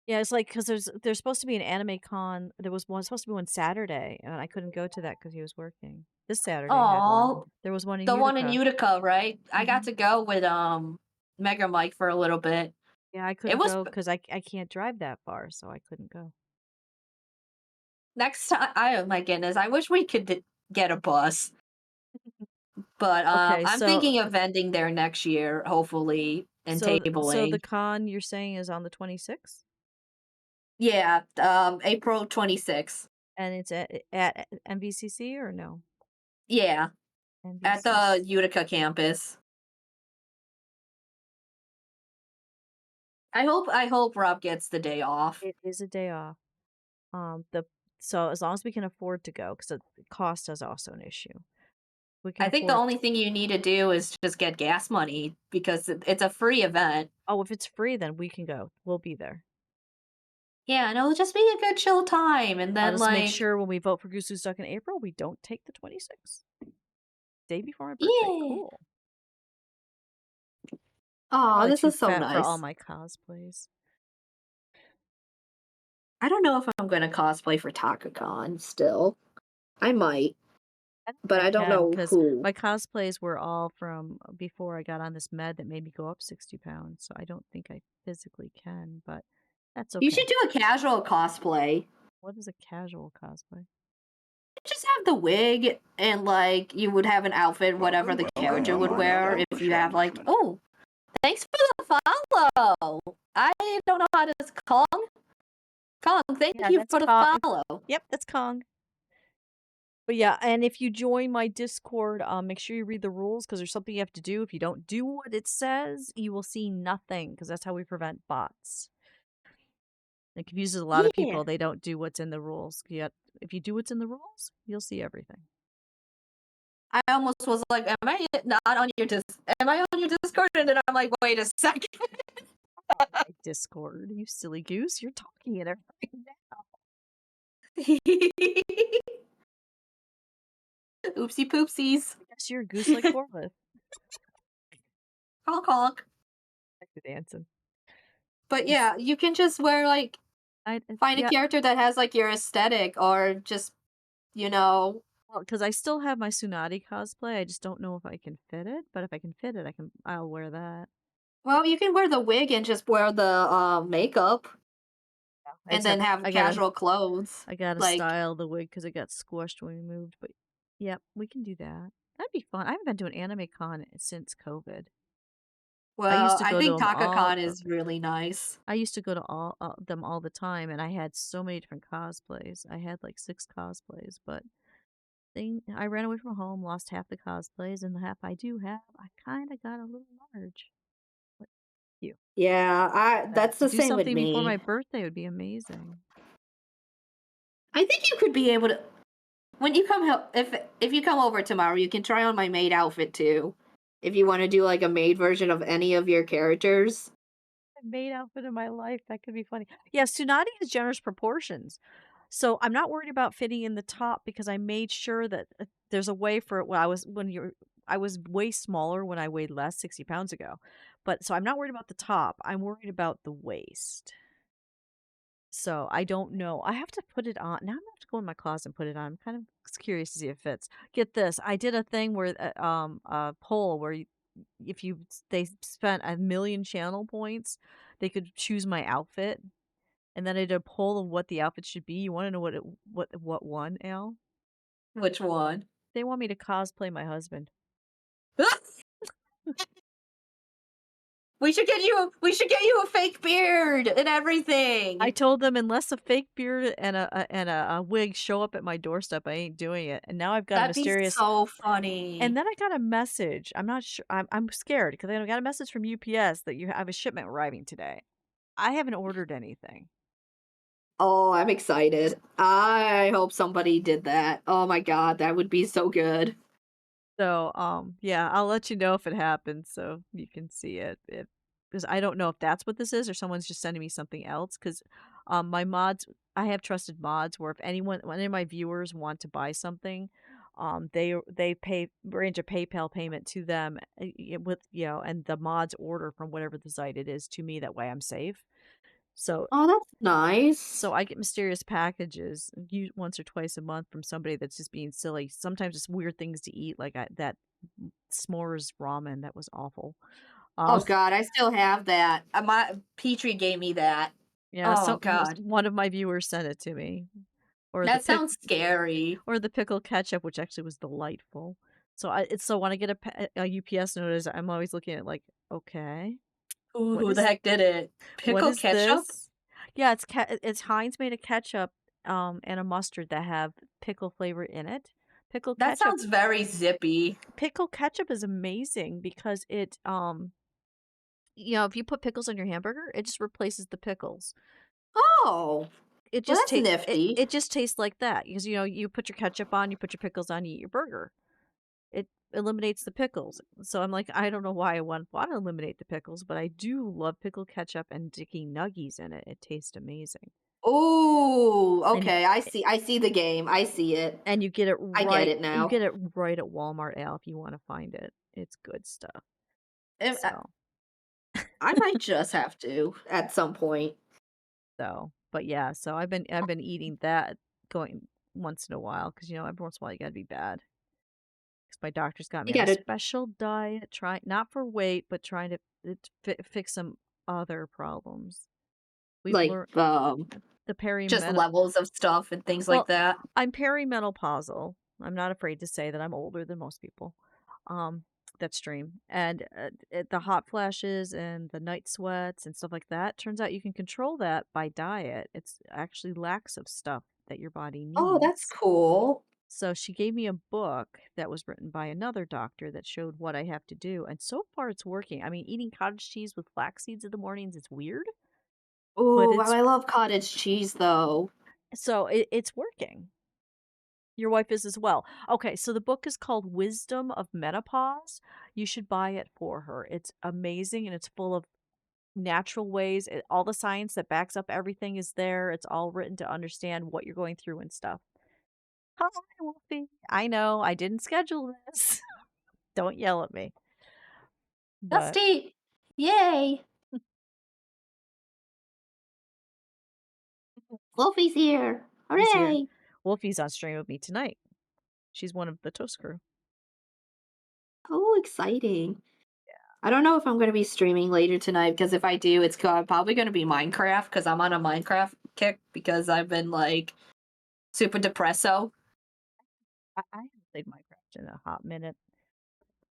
Yeah, it's like because there's supposed to be an anime con. There was one supposed to be one Saturday, and I couldn't go to that because he was working. This Saturday had one. Oh, There was one in the one in Utica. Utica, right? I got Mhm. to go with Mega Mike for a little bit. Yeah, I It couldn't was go because I can't drive that far, so I couldn't go. next time. Oh my goodness, I wish we could get a bus. But Okay, I'm thinking of ending there next year, hopefully, and so the tabling. con you're saying is on the 26th, Yeah, April 26th. and it's at MVCC or no? Yeah, at the MVCC. Utica campus. I hope Rob gets the day off. It is a day off. The so as long as we can afford to go, because the cost is also an issue. We can I think the afford. only thing you need to do is just get gas money because it's a free event. Oh, if it's free, then we can go. We'll be there. Yeah, and it'll just be a good chill time, and then Just make like, sure when we vote for Goose Who's Stuck in April, we don't take the 26th. Day before my birthday. yeah. Cool. Oh, Probably this too is so fat for all nice. my cosplays. I don't know if I'm gonna cosplay for TakaCon still. I might, I don't but think I I don't can know because who. my cosplays were all from before I got on this med that made me go up 60 pounds. So I don't think I physically can, but that's You should okay. do a casual cosplay. What is a casual cosplay? Just have the wig and like you would have an outfit, whatever the character would wear. If you have like, oh, thanks for the follow. I don't know how to Kong. Kong, thank Yeah, you that's for the Kong. follow. Yep, that's Kong. But yeah, and if you join my Discord, make sure you read the rules because there's something you have to do. If you don't do what it says, you will see nothing because that's how we prevent bots. It confuses a lot of Yeah. people. They don't do what's in the rules. Yet, if you do what's in the rules, you'll see everything. I almost was like, am I not on your Am I on your Discord? And then I'm like, wait a second. My Discord, you silly goose, you're talking in it right now. Oopsie poopsies. I guess you're a goose like Corliss. Honk honk. Back to dancing. But yeah, you can just wear like find a Yeah, character that has like your aesthetic or just, you know, well, because I still have my Tsunade cosplay. I just don't know if I can fit it. But if I can fit it, I'll wear that. well, you can wear the wig and just wear the makeup I and just have then have I gotta casual clothes. I gotta Like, style the wig because it got squished when we moved. But yep, we can do that. That'd be fun. I haven't been to an anime con since COVID. I used well, to I go to think them all. TakaCon is really nice. I used to go to all them all the time, and I had so many different cosplays. I had like 6 cosplays, but I ran away from home, lost half the cosplays, and the half I do have, I kind of got a little large. But you, Yeah, that's to the do same with something before my me. birthday would be amazing. I think you could be able to when you come if you come over tomorrow, you can try on my maid outfit too. If you want to do like a maid version of any of your characters. Maid outfit in my life. That could be funny. Yeah, Tsunade has generous proportions. So I'm not worried about fitting in the top because I made sure that there's a way for it. Well, I was way smaller when I weighed less 60 pounds ago. But so I'm not worried about the top. I'm worried about the waist. So I don't know. I have to put it on. Now I'm gonna have to go in my closet and put it on. I'm kind of curious to see if it fits. Get this. I did a thing where a poll where if they spent 1,000,000 channel points, they could choose my outfit, and then I did a poll of what the outfit should be. You want to know what won, Al? Which one? They want me to cosplay my husband. We should get you a fake beard and I everything. told them unless a fake beard and a wig show up at my doorstep, I ain't doing it. And now I've got a That'd be mysterious. so And funny. then I got a message. I'm not sure. I'm scared because I got a message from UPS that you have a shipment arriving today. I haven't ordered anything. Oh, I'm excited. I hope somebody did that. Oh my god, that would be so good. So, yeah, I'll let you know if it happens so you can see it. Because I don't know if that's what this is or someone's just sending me something else. Because, my mods, I have trusted mods where if any of my viewers want to buy something, They arrange a PayPal payment to them with and the mods order from whatever the site it is to me. That way I'm safe. So Oh, that's nice. so I get mysterious packages once or twice a month from somebody that's just being silly. Sometimes it's weird things to eat, like that s'mores ramen that was awful. Oh God, I still have that. My Petrie gave me that. Yeah, Oh God, one of my viewers sent it to me, or that sounds scary. or the pickle ketchup, which actually was delightful. So when I get a UPS notice, I'm always looking at like, okay, Ooh, what who the is heck did it? what Pickle is ketchup? this? Yeah, it's Heinz made a ketchup and a mustard that have pickle flavor in it. Pickle That ketchup sounds very zippy. pickle ketchup is amazing because it if you put pickles on your hamburger, it just replaces the pickles. Oh, It well, just that's nifty. it just tastes like that because you put your ketchup on, you put your pickles on, you eat your burger. It eliminates the pickles. So I'm like, I don't know why I want to eliminate the pickles, but I do love pickle ketchup and dicky nuggies in it. It tastes amazing. Ooh, And okay, I see. I see the game. I see it. you get it I get right it now. at Walmart, Al, if you want to find it. It's good stuff. Um, I So I might just have to at some point. but yeah, so I've been eating that going once in a while because every once in a while you gotta be bad. Because my doctor's got You me on a gotta special diet, trying not for weight, but trying to fix some other problems. We've like learned the just perimenopause. levels of stuff and things like Well, that. I'm perimenopausal. I'm not afraid to say that I'm older than most people. Um, that stream and the hot flashes and the night sweats and stuff like that. Turns out you can control that by diet. It's actually lacks of stuff that your body Oh, that's needs. cool. So she gave me a book that was written by another doctor that showed what I have to do, and so far it's working. I mean, eating cottage cheese with flax seeds in the mornings is weird, but Ooh, I love cottage cheese though. it's working. Your wife is as well. Okay, so the book is called Wisdom of Menopause. You should buy it for her. It's amazing and it's full of natural ways. All the science that backs up everything is there. It's all written to understand what you're going through and stuff. Hi, Wolfie. I know I didn't schedule this. Don't yell at me. But Dusty! Yay! Wolfie's here. he's here. Hooray! Wolfie's on stream with me tonight. She's one of the Toast crew. Oh, exciting. I don't know if I'm going to be streaming later tonight because if I do, it's probably going to be Minecraft because I'm on a Minecraft kick because I've been like super depresso. I haven't played Minecraft in a hot minute.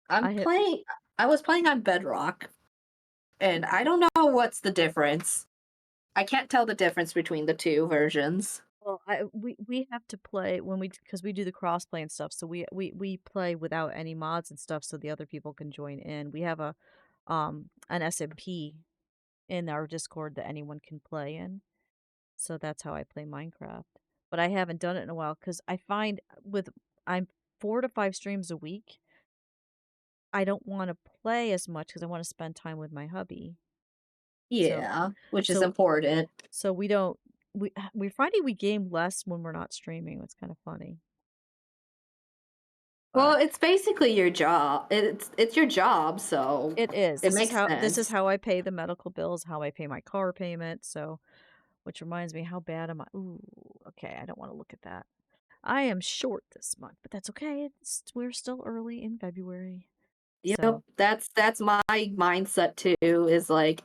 I'm I have. playing, I was playing on Bedrock and I don't know what's the difference. I can't tell the difference between the two versions. Well, we have to play when because we do the crossplay and stuff. So we play without any mods and stuff, so the other people can join in. We have an SMP in our Discord that anyone can play in. So that's how I play Minecraft. But I haven't done it in a while because I find I'm 4 to 5 streams a week. I don't want to play as much because I want to spend time with my hubby. So Yeah, which is so important. so we don't we're finding we game less when we're not streaming. It's kind of funny. Well, But it's basically your job. It's your job, so it is. it This is makes sense. how I pay the medical bills, how I pay my car payment. So, which reminds me, how bad am I? Ooh, okay. I don't want to look at that. I am short this month, but that's okay. We're still early in February. Yep, So that's my mindset too, is like,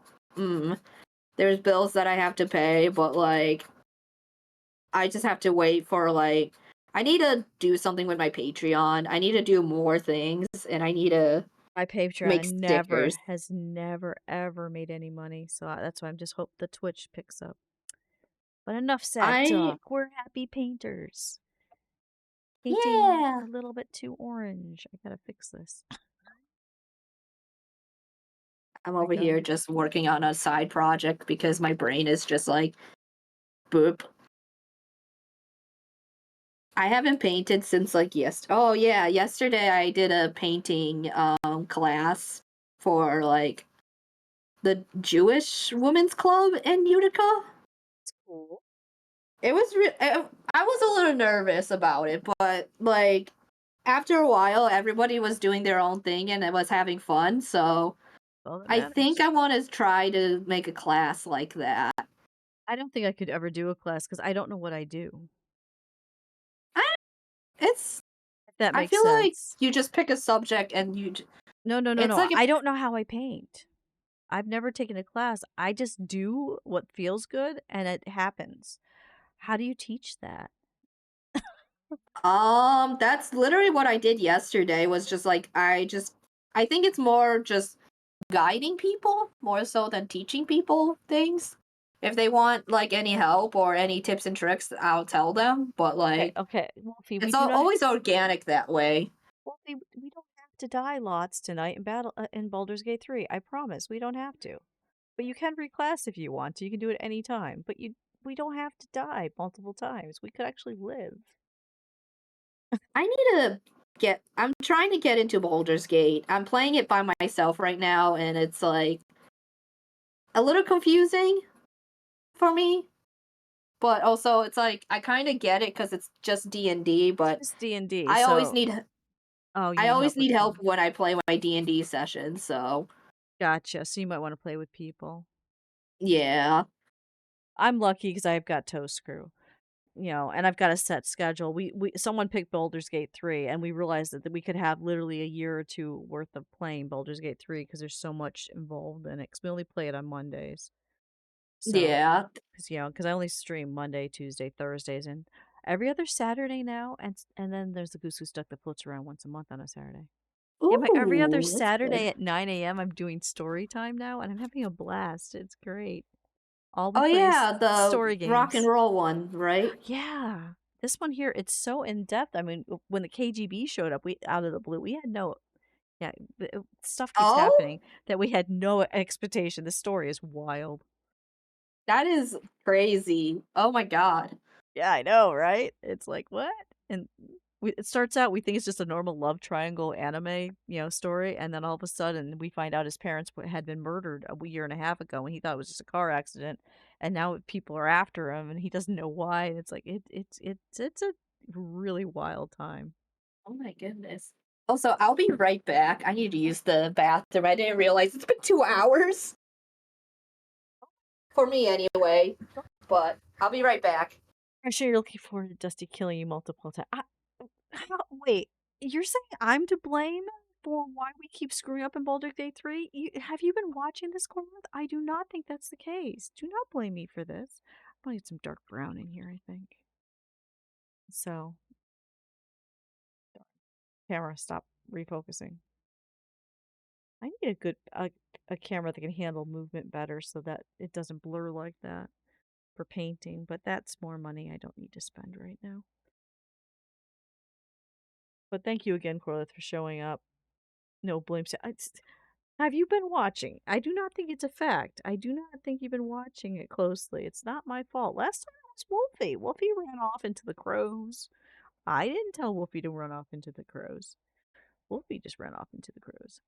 there's bills that I have to pay, but like I just have to wait for like I need to do something with my Patreon. I need to do more things and I need to my make Patreon stickers. has never ever made any money. So that's why I'm just hope the Twitch picks up. But enough sad I talk. We're happy painters. Painting yeah. a little bit too orange. I gotta fix this. I'm My over God. here just working on a side project because my brain is just like boop. I haven't painted since like oh yeah, yesterday I did a painting class for like the Jewish Women's Club in Utica. It's cool. It was I was a little nervous about it, but like after a while, everybody was doing their own thing and it was having fun. So All that I think matters. I want to try to make a class like that. I don't think I could ever do a class because I don't know what I do. I, it's. If that I makes feel like sense. you just pick a subject and No, no, no, it's no. like a. I don't know how I paint. I've never taken a class. I just do what feels good and it happens. How do you teach that? That's literally what I did yesterday. Was just like I think it's more just guiding people more so than teaching people things. If they want like any help or any tips and tricks, I'll tell them. But Okay, like, okay. Wolfie, we it's do not always organic that way. Wolfie, we don't have to die lots tonight in battle in Baldur's Gate 3. I promise. We don't have to. But you can reclass if you want to. You can do it any time. But we don't have to die multiple times. We could actually live. I need to get. I'm trying to get into Baldur's Gate. I'm playing it by myself right now, and it's like a little confusing for me. But also, it's like I kind of get it because it's just D&D. It's But just D&D, I always so need oh, you I need always help with need help the when I play my D&D sessions. So Gotcha. So you might want to play with people. yeah, I'm lucky because I've got toe screw. And I've got a set schedule. We someone picked Baldur's Gate 3 and we realized that we could have literally a year or two worth of playing Baldur's Gate 3 because there's so much involved in it. Because we only play it on Mondays. So, yeah. because I only stream Monday, Tuesday, Thursdays, and every other Saturday now, and then there's the Goose Who's Duck that floats around once a month on a Saturday. Yeah, my every other Ooh, that's Saturday good. at 9 a.m. I'm doing story time now, and I'm having a blast. It's great. All we Oh play is yeah, the story rock and games. roll one, right? Yeah. This one here, it's so in depth. I mean, when the KGB showed up, we out of the blue, we had no, yeah, stuff keeps Oh, happening that we had no expectation. The story is wild. that is crazy. Oh my god. Yeah, I know, right? It's like, what? And it starts out, we think it's just a normal love triangle anime, story. And then all of a sudden, we find out his parents had been murdered a year and a half ago, and he thought it was just a car accident. And now people are after him, and he doesn't know why. And it's like, it's a really wild time. Oh my goodness. Also, I'll be right back. I need to use the bathroom. I didn't realize it's been 2 hours for me anyway. But I'll be right back. I'm sure you're looking forward to Dusty killing you multiple times. Wait, you're saying I'm to blame for why we keep screwing up in Baldur's Gate 3? Have you been watching this, Cornwood? I do not think that's the case. Do not blame me for this. I'm gonna get some dark brown in here, I think. So, camera, stop refocusing. I need a camera that can handle movement better so that it doesn't blur like that for painting, but that's more money I don't need to spend right now. But thank you again, Corlith, for showing up. No blame. Have you been watching? I do not think it's a fact. I do not think you've been watching it closely. It's not my fault. Last time it was Wolfie. Wolfie ran off into the crows. I didn't tell Wolfie to run off into the crows. Wolfie just ran off into the crows.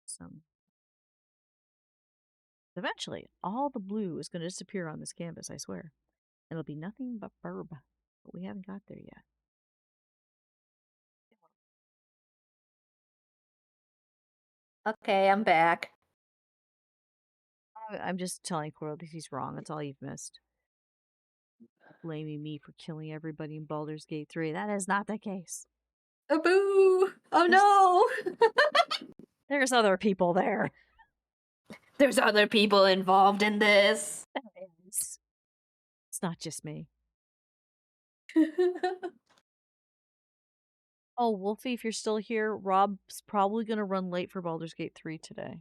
Some. Eventually, all the blue is going to disappear on this canvas, I swear. It'll be nothing but burb. But we haven't got there yet. Okay, I'm back. I'm just telling Coral that he's wrong. That's all you've missed. Blaming me for killing everybody in Baldur's Gate 3. That is not the case. Oh, boo! Oh There's, no! there's other people there. There's other people involved in this. There is. It's not just me. Oh, Wolfie, if you're still here, Rob's probably going to run late for Baldur's Gate 3 today.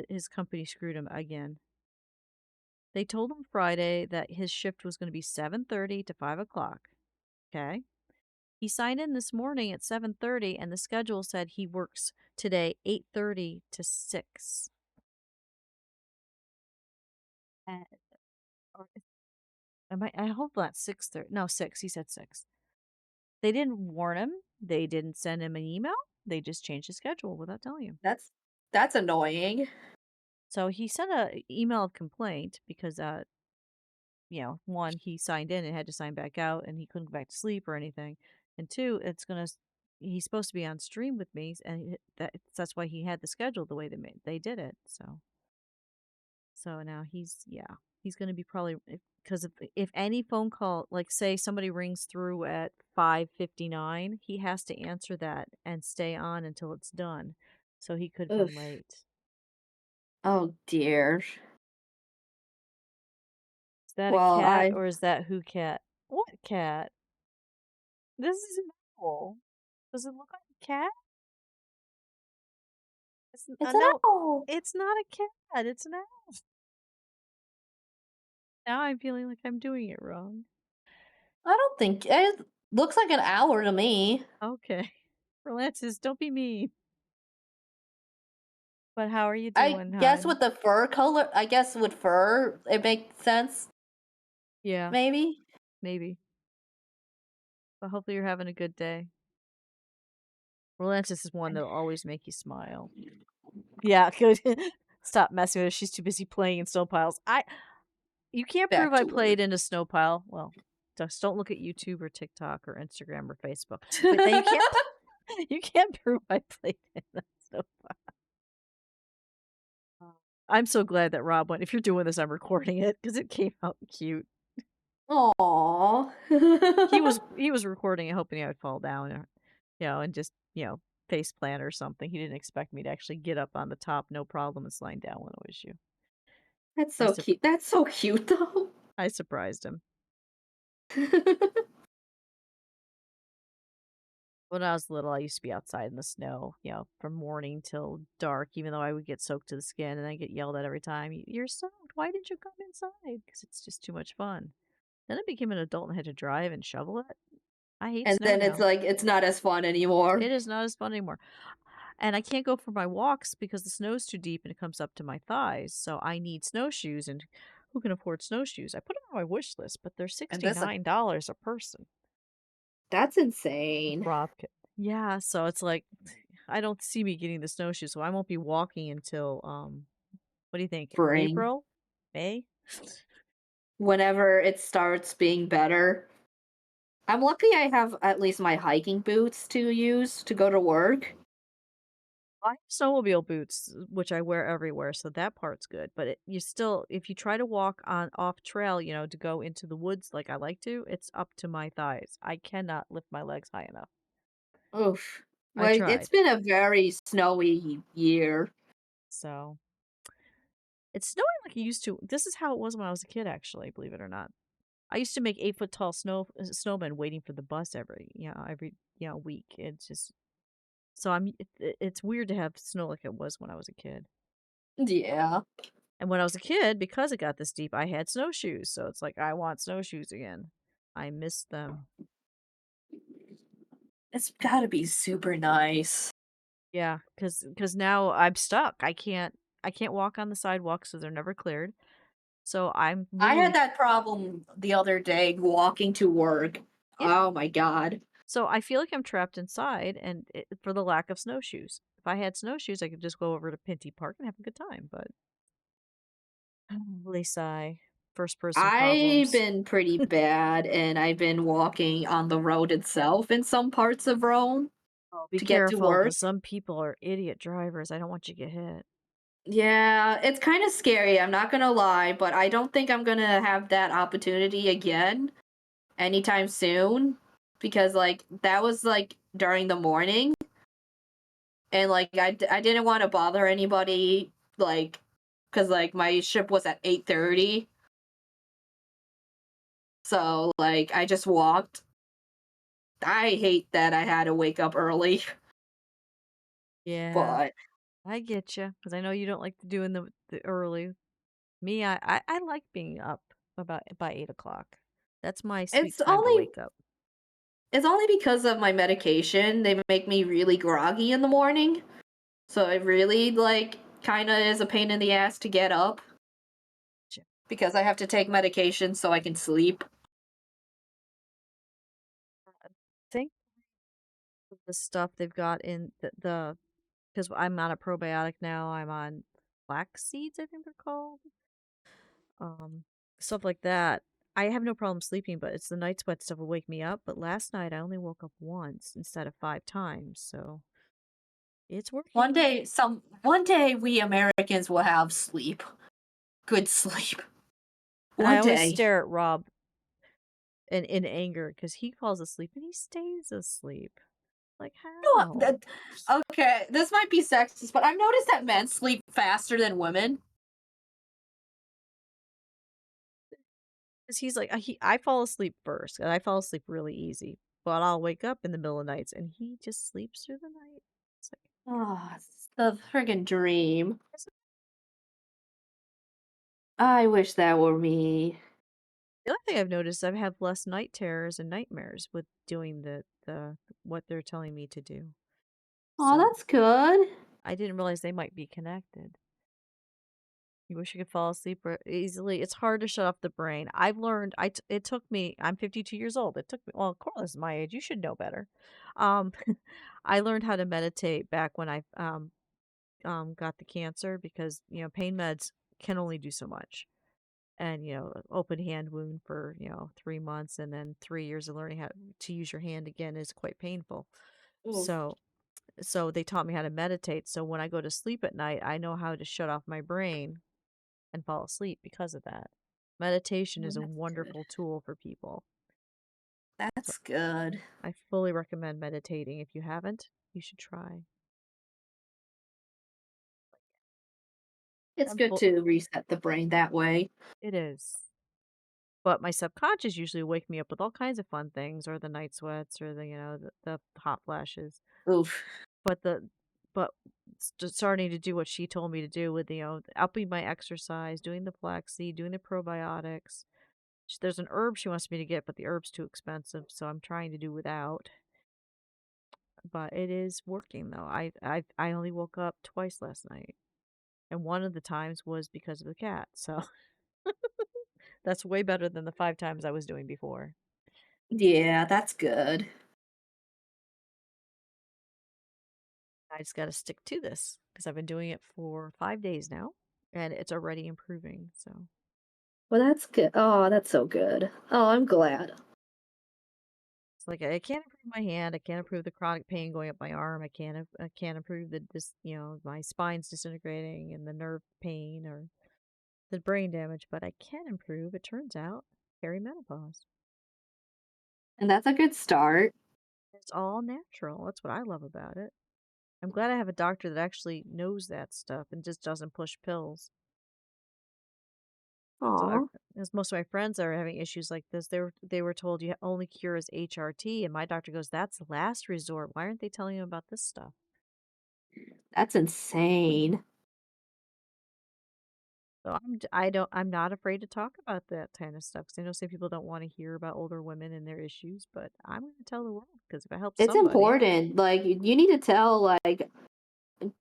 His company screwed him again. They told him Friday that his shift was going to be 7:30 to 5 o'clock. Okay? He signed in this morning at 7:30, and the schedule said he works today 8:30 to 6. Uh, or, I hope that's 6:30. No, 6. He said 6. They didn't warn him. They didn't send him an email. They just changed his schedule without telling him. That's annoying. So he sent a email of complaint because, one, he signed in and had to sign back out, and he couldn't go back to sleep or anything. And two, he's supposed to be on stream with me, and that's why he had the schedule the way they did it. So now he's going to be probably because if any phone call, like say somebody rings through at 5:59, he has to answer that and stay on until it's done. So he could be Ugh. late. Oh dear. Is that a Well, cat I or is that who cat? What cat? This is an owl. Does it look like a cat? it's an No, owl. it's not a cat. It's an owl. Now I'm feeling like I'm doing it wrong. I don't think it looks like an owl to me. Okay. Francis, don't be mean. But how are you I doing, guess hon? with the fur color, I guess with fur, it makes sense. Yeah, Maybe. maybe. But hopefully you're having a good day. Relentless is one that'll always make you smile. Yeah, good. Stop messing with her. She's too busy playing in snow piles. You can't prove Back I to played work. in a snow pile. Well, just don't look at YouTube or TikTok or Instagram or Facebook. But then you can't you can't prove I played in a snow pile. I'm so glad that Rob went. If you're doing this, I'm recording it because it came out cute. Aww. He was recording it hoping I would fall down or, and just, face plant or something. He didn't expect me to actually get up on the top, no problem, and slide down when it was you. That's I so sup cute. That's so cute, though. I surprised him. When I was little, I used to be outside in the snow, from morning till dark, even though I would get soaked to the skin and I get yelled at every time. You're soaked. Why didn't you come inside? Because it's just too much fun. Then I became an adult and had to drive and shovel it. I hate And snow then it's now. like it's not as fun anymore. It is not as fun anymore. And I can't go for my walks because the snow's too deep and it comes up to my thighs. So I need snowshoes, and who can afford snowshoes? I put them on my wish list, but they're And that's like $69 a person. that's insane. Rob Yeah, so it's like I don't see me getting the snowshoes, so I won't be walking until what do you think? Spring. April? May? Whenever it starts being better. I'm lucky I have at least my hiking boots to use to go to work. I have snowmobile boots, which I wear everywhere, so that part's good. But you still, if you try to walk on off trail, to go into the woods like I like to, it's up to my thighs. I cannot lift my legs high enough. Oof. I Well, it's tried. been a very snowy year. So it's snowing like it used to. This is how it was when I was a kid, actually, believe it or not. I used to make 8-foot tall snowmen waiting for the bus every week. It's just so it's weird to have snow like it was when I was a kid. Yeah. And when I was a kid, because it got this deep, I had snowshoes. So it's like I want snowshoes again. I miss them. It's gotta be super nice. Yeah, because now I'm stuck. I can't walk on the sidewalk, so they're never cleared. So I'm I had literally that problem the other day walking to work. yeah. Oh my god. So I feel like I'm trapped inside, and for the lack of snowshoes. If I had snowshoes, I could just go over to Pinty Park and have a good time. But sigh. First person I've problems. been pretty bad, and I've been walking on the road itself in some parts of Rome Oh, be to get to careful, work. because some people are idiot drivers. I don't want you to get hit. Yeah, it's kind of scary, I'm not gonna lie, but I don't think I'm gonna have that opportunity again anytime soon because, like, that was, like, during the morning, and, like, I didn't wanna bother anybody, like, because like, my ship was at 8:30, so, like, I just walked. I hate that I had to wake up early, Yeah, but I get you, because I know you don't like doing the early. Me, I like being up about by 8 o'clock. That's my sweet it's time to only wake up. it's only because of my medication, they make me really groggy in the morning. So it really, like, kinda is a pain in the ass to get up Ch- because I have to take medication so I can sleep. think the stuff they've got in the because I'm on a probiotic now. I'm on flax seeds, I think they're called. Um, Stuff like that. I have no problem sleeping, but it's the night sweat stuff will wake me up. But last night I only woke up once instead of 5 times, so it's working. One day we Americans will have sleep. Good sleep. And I One always day. stare at Rob in anger because he falls asleep and he stays asleep. Like No, how? okay, this might be sexist, but I've noticed that men sleep faster than women. Because he's like I fall asleep first, and I fall asleep really easy. But I'll wake up in the middle of nights, and he just sleeps through the night. It's like, Oh, it's the friggin' dream. "Yes." I wish that were me. The other thing I've noticed, I have less night terrors and nightmares with doing the what they're telling me to do. Oh, So that's good. I didn't realize they might be connected. You wish you could fall asleep easily. It's hard to shut off the brain. I've learned. It took me. I'm 52 years old. It took me. Well, Corliss is my age. You should know better. Um, I learned how to meditate back when I got the cancer because pain meds can only do so much, and open hand wound for 3 months and then 3 years of learning how to use your hand again is quite painful. Oof. So they taught me how to meditate. So when I go to sleep at night, I know how to shut off my brain and fall asleep because of that. Meditation Oh, is a that's good. wonderful tool for people. So That's good. I fully recommend meditating. If you haven't, you should try. It's I'm good full. to reset the brain that way. It is. But my subconscious usually wake me up with all kinds of fun things, or the night sweats, or the hot flashes. Oof. But starting to do what she told me to do with upping my exercise, doing the flaxseed, doing the probiotics. There's an herb she wants me to get, but the herb's too expensive, so I'm trying to do without. But it is working though. I only woke up twice last night, and one of the times was because of the cat. So that's way better than the 5 times I was doing before. Yeah, that's good. I just got to stick to this because I've been doing it for 5 days now, and it's already improving. So Well, that's good. Oh, that's so good. Oh, I'm glad. it's like I can't improve my hand. I can't improve the chronic pain going up my arm. I can't improve my spine's disintegrating and the nerve pain or the brain damage, but I can improve. It turns out perimenopause. And that's a good start. It's all natural. That's what I love about it. I'm glad I have a doctor that actually knows that stuff and just doesn't push pills. So, Aw. as most of my friends are having issues like this, they were told you only cure is HRT, and my doctor goes, "That's the last resort. Why aren't they telling you about this stuff?" That's insane. So I'm not afraid to talk about that kind of stuff because I know some people don't want to hear about older women and their issues, but I'm going to tell the world because if it helps It's somebody, important. Like, you need to tell, like,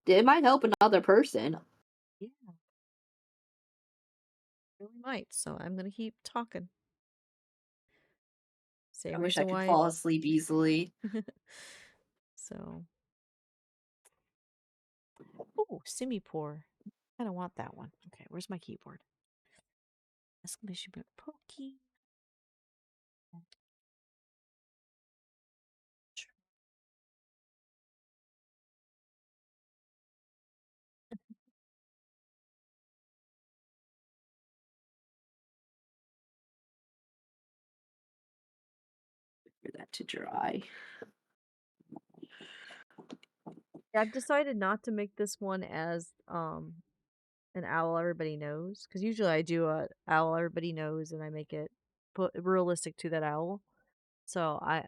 it might help another person. yeah, it really might. So I'm going to keep talking. I Same wish I reason could why. fall asleep easily. So, oh, Simipore. I don't want that one. Okay, where's my keyboard? Exclamation point, Pokey. For that to dry. Yeah, I've decided not to make this one as an owl everybody knows because usually I do a owl everybody knows and I make it put realistic to that owl. So I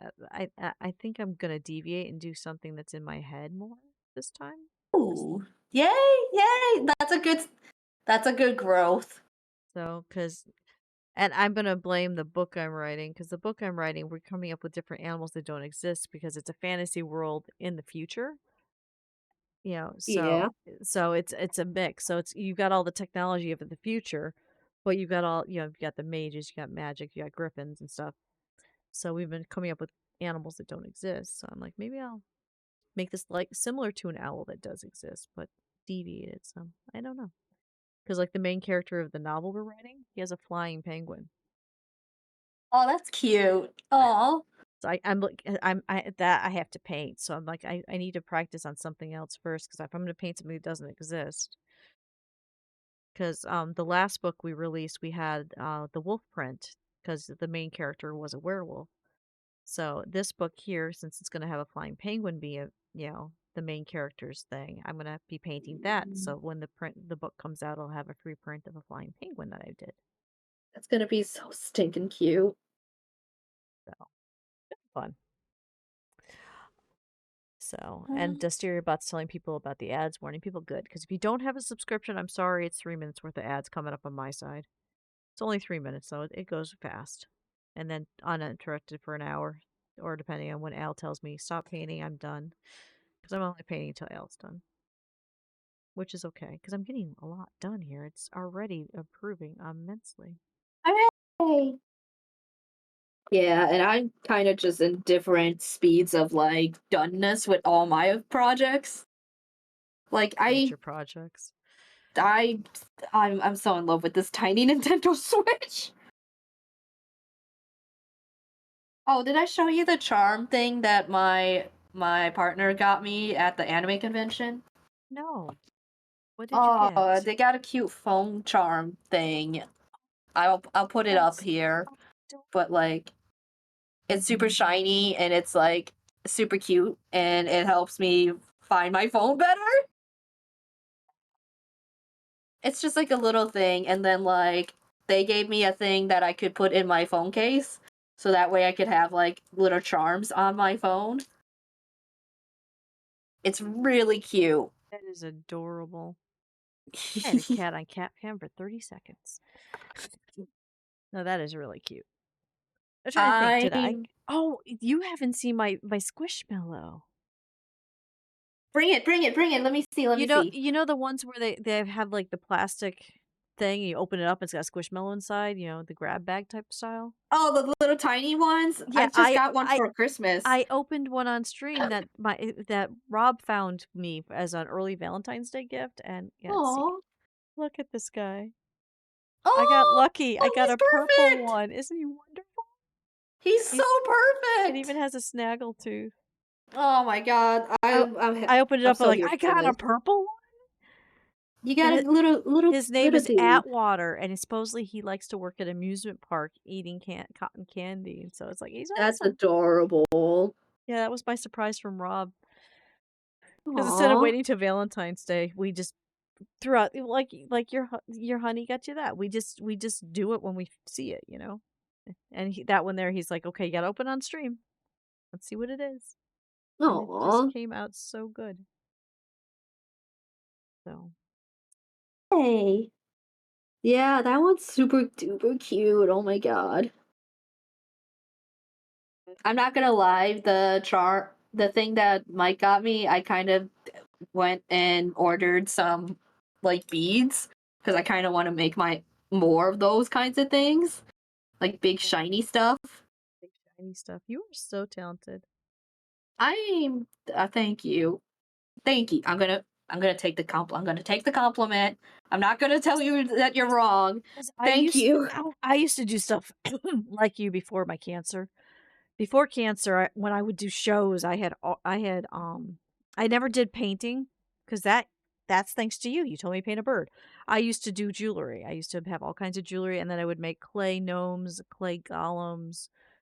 think I'm gonna deviate and do something that's in my head more this time. Ooh. Yay! Yay! That's a good growth. So and I'm gonna blame the book I'm writing because the book I'm writing we're coming up with different animals that don't exist because it's a fantasy world in the future. Yeah. So it's a mix. So it's you've got all the technology of the future, but you've got all you've got the mages, you got magic, you got griffins and stuff. So we've been coming up with animals that don't exist. So I'm like, maybe I'll make this like similar to an owl that does exist, but deviated some. I don't know. Because like the main character of the novel we're writing, he has a flying penguin. Oh, that's cute. Oh, So I'm like I have to paint. So I'm like I need to practice on something else first because if I'm gonna paint something that doesn't exist. Because the last book we released we had the wolf print because the main character was a werewolf. So this book here, since it's gonna have a flying penguin be the main character's thing, I'm gonna be painting that. So when the book comes out, I'll have a free print of a flying penguin that I did. that's gonna be so stinking cute. So fun. So, and Um, Dustiria bot's telling people about the ads, warning people good. Because if you don't have a subscription, I'm sorry, it's 3 minutes worth of ads coming up on my side. It's only 3 minutes, though. It goes fast. And then uninterrupted for an hour. Or depending on when Al tells me, stop painting, I'm done. Because I'm only painting until Al's done. Which is okay, because I'm getting a lot done here. It's already improving immensely. Hooray! Yeah, and I'm kind of just in different speeds of like doneness with all my projects. Like Major projects. I, I'm so in love with this tiny Nintendo Switch. Oh, did I show you the charm thing that my partner got me at the anime convention? No. What did you Oh, get? they got a cute phone charm thing. I'll put it up That's here, adorable. but like it's super shiny and it's like super cute and it helps me find my phone better. It's just like a little thing and then like they gave me a thing that I could put in my phone case so that way I could have like little charms on my phone. It's really cute. That is adorable. I had a cat on cat cam for 30 seconds. No, that is really cute. I'm trying to think, did I? I'm Oh, you haven't seen my squishmallow. bring it, bring it, bring it. Let me see, let me see. You know the ones where they have like the plastic thing, you open it up, it's got squishmallow inside, the grab bag type style. Oh, the little tiny ones? I Yeah, just got one for Christmas. I opened one on stream that Rob found me as an early Valentine's Day gift, and yeah, see, Oh, look at this guy. I got oh, lucky. I oh, got he's a purple perfect. one. Isn't he wonderful? He's so It even perfect. has a snaggle tooth. Oh my god, I I opened it I'm up. I'm so like, here I for got a this. purple one. You And got a little his name little is dude. Atwater, and supposedly he likes to work at amusement park eating cotton candy. And so it's like he's That's awesome. adorable. Yeah, that was my surprise from Rob. Because instead of Aw. waiting till Valentine's Day, we just threw out like your honey got you that. We just do it when we see it. And that one there, he's like, okay, you got to open on stream. Let's see what it is. And it just Aw. came out so good. So Hey. Yeah, that one's super duper cute. Oh my god. I'm not gonna lie, the thing that Mike got me, I kind of went and ordered some like beads because I kind of want to make my more of those kinds of things, like big shiny stuff. big shiny stuff. You are so talented. I'm thank you. Thank you. I'm gonna take the I'm gonna take the compliment. I'm not gonna tell you that you're wrong. 'Cause Thank you. I used to do stuff like you before my cancer. Before cancer, when I would do shows, I never did painting because that's thanks to you. You told me to paint a bird. I used to do jewelry. I used to have all kinds of jewelry, and then I would make clay gnomes, clay golems,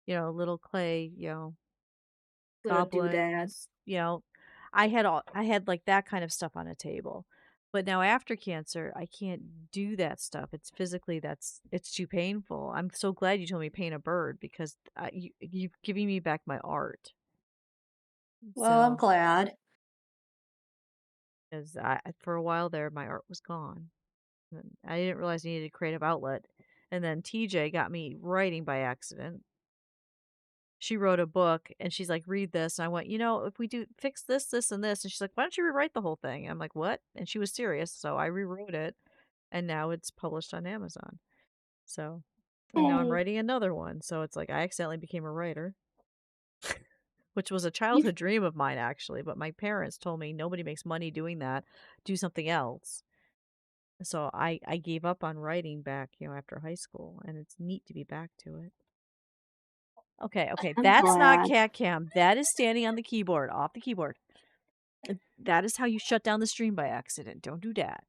little clay, Little doodad. goblins. I had like that kind of stuff on a table. But now after cancer, I can't do that stuff. It's too painful. I'm so glad you told me paint a bird because you've giving me back my art. Well, I'm So, glad. because for a while there, my art was gone. And I didn't realize I needed a creative outlet. And then TJ got me writing by accident. She wrote a book and she's like, read this. And I went, if we do fix this, this, and this. And she's like, why don't you rewrite the whole thing? I'm like, what? And she was serious. So I rewrote it and now it's published on Amazon. So, and now I'm Hey. writing another one. So it's like I accidentally became a writer. which was a childhood dream of mine, actually. But my parents told me nobody makes money doing that. Do something else. So I gave up on writing back, after high school, and it's neat to be back to it. Okay, I'm that's not glad. cat cam. That is standing on the keyboard, off the keyboard. That is how you shut down the stream by accident. Don't do that.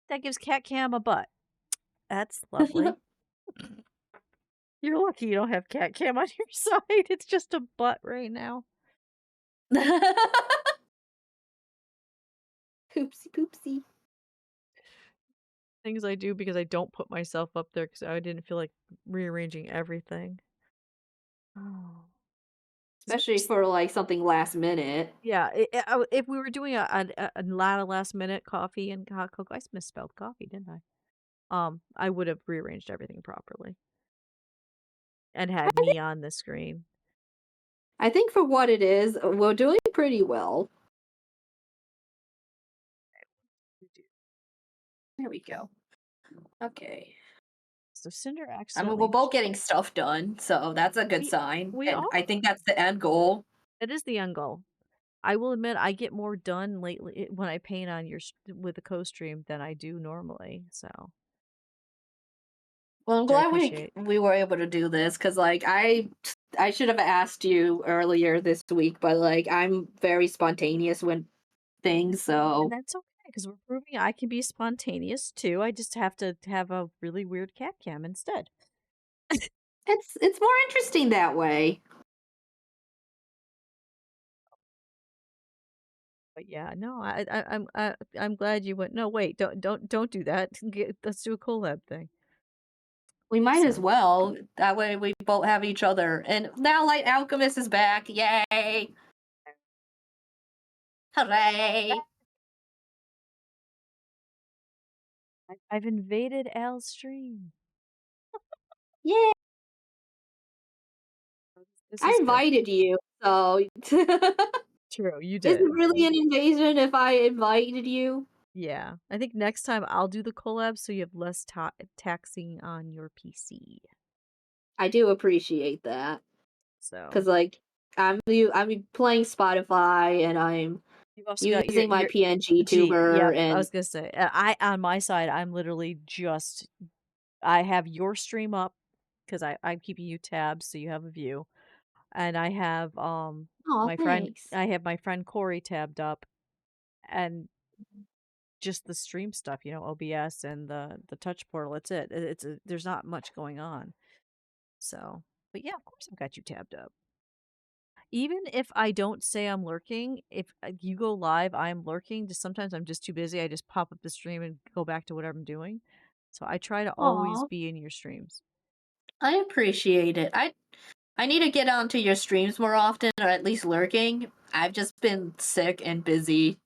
That gives cat cam a butt. That's lovely. You're lucky you don't have cat cam on your side. It's just a butt right now. Poopsie poopsie. Things I do because I don't put myself up there because I didn't feel like rearranging everything. Oh. Especially for like something last minute. Yeah, if we were doing a lot of last minute coffee and hot cocoa, I misspelled coffee, didn't I? I would have rearranged everything properly and had me on the screen. I think for what it is, we're doing pretty well. There we go. Okay. So Cinder I mean, accidentally. we're both getting stuff done, so that's a good sign. We And are. I think that's the end goal. It is the end goal. I will admit I get more done lately when I paint on with the co-stream than I do normally. So Well, I'm which I glad appreciate. we were able to do this because like I should have asked you earlier this week, but like I'm very spontaneous with things, so And that's okay because we're proving I can be spontaneous too. I just have to have a really weird cat cam instead. it's more interesting that way. But yeah, no, I'm glad you went. No, wait, don't do that. Let's do a collab thing. We might as So well. That way we both have each other. And now Light Alchemist is back. Yay! Hooray! I've invaded Al's stream. Yeah, This I is good. invited you, so True, you is did. it really an invasion if I invited you? Yeah, I think next time I'll do the collab so you have less taxing on your PC. I do appreciate that So because like I'm playing Spotify and I'm you've also got using my your PNG G. tuber Yep, I and was gonna say. I on my side, I'm literally just I have your stream up because I'm keeping you tabs so you have a view, and I have oh thanks. I have my friend Corey tabbed up, and just the stream stuff, OBS and the touch portal. It's it. There's not much going on. So, but yeah, of course I've got you tabbed up. Even if I don't say I'm lurking, if you go live, I'm lurking. Just sometimes I'm just too busy. I just pop up the stream and go back to whatever I'm doing. So I try to always Aw, be in your streams. I appreciate it. I need to get onto your streams more often, or at least lurking. I've just been sick and busy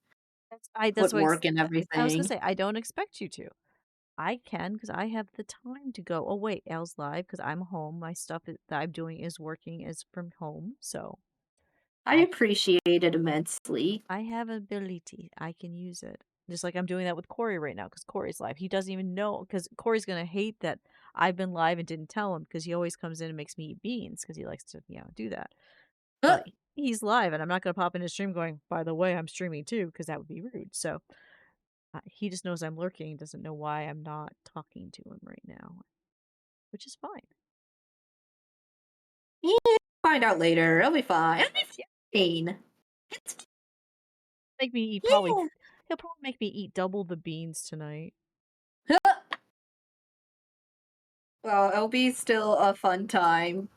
That's with why work and I was gonna everything. say I don't expect you to. I can because I have the time to go. Oh wait, Al's live because I'm home. My stuff that I'm doing is working is from home, so I I appreciate it immensely. I have ability. I can use it. Just like I'm doing that with Corey right now because Corey's live. He doesn't even know because Corey's gonna hate that I've been live and didn't tell him because he always comes in and makes me eat beans because he likes to do that. Uh, But he's live and I'm not gonna pop in his stream going, by the way, I'm streaming too because that would be rude. So he just knows I'm lurking, doesn't know why I'm not talking to him right now, which is fine. yeah, find out later. It'll be fine. It'll be fine. It's Make me eat yeah. he'll probably make me eat double the beans tonight. Well, it'll be still a fun time.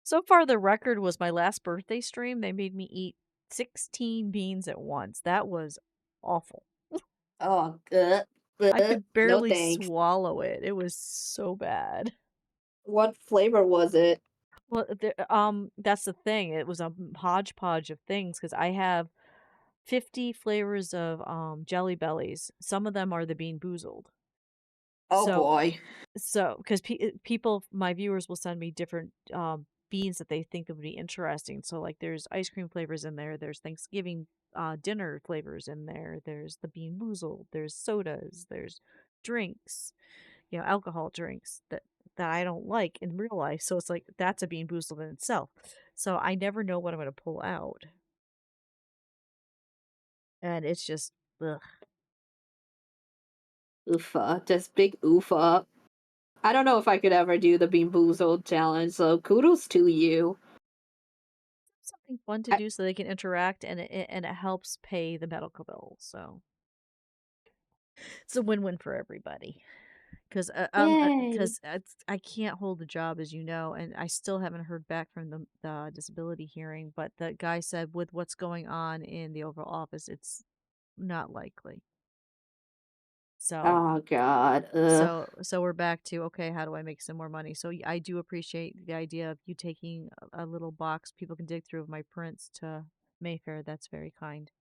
So far the record was my last birthday stream. They made me eat 16 beans at once. That was awful. Oh, I could no barely thanks. swallow it. It was so bad. What flavor was it? Well, that's the thing. It was a hodgepodge of things because I have 50 flavors of Jelly Bellies. Some of them are the Bean Boozled. Oh So boy. because people, my viewers will send me different beans that they think would be interesting. So like there's ice cream flavors in there, there's Thanksgiving dinner flavors in there, there's the Bean Boozled, there's sodas, there's drinks, alcohol drinks that that I don't like in real life. So it's like that's a Bean Boozled in itself. So I never know what I'm going to pull out, and it's just ugh. Oofa, just big oofa. I don't know if I could ever do the Bean Boozled challenge, so kudos to you. Something fun to I, do so they can interact, and it helps pay the medical bill. So it's a win-win for everybody. Because yay! I can't hold the job, as you know, and I still haven't heard back from the disability hearing. But the guy said, with what's going on in the Oval Office, it's not likely. So Oh God. Ugh. so we're back to, okay, how do I make some more money? So I do appreciate the idea of you taking a little box people can dig through of my prints to Mayfair. That's very kind.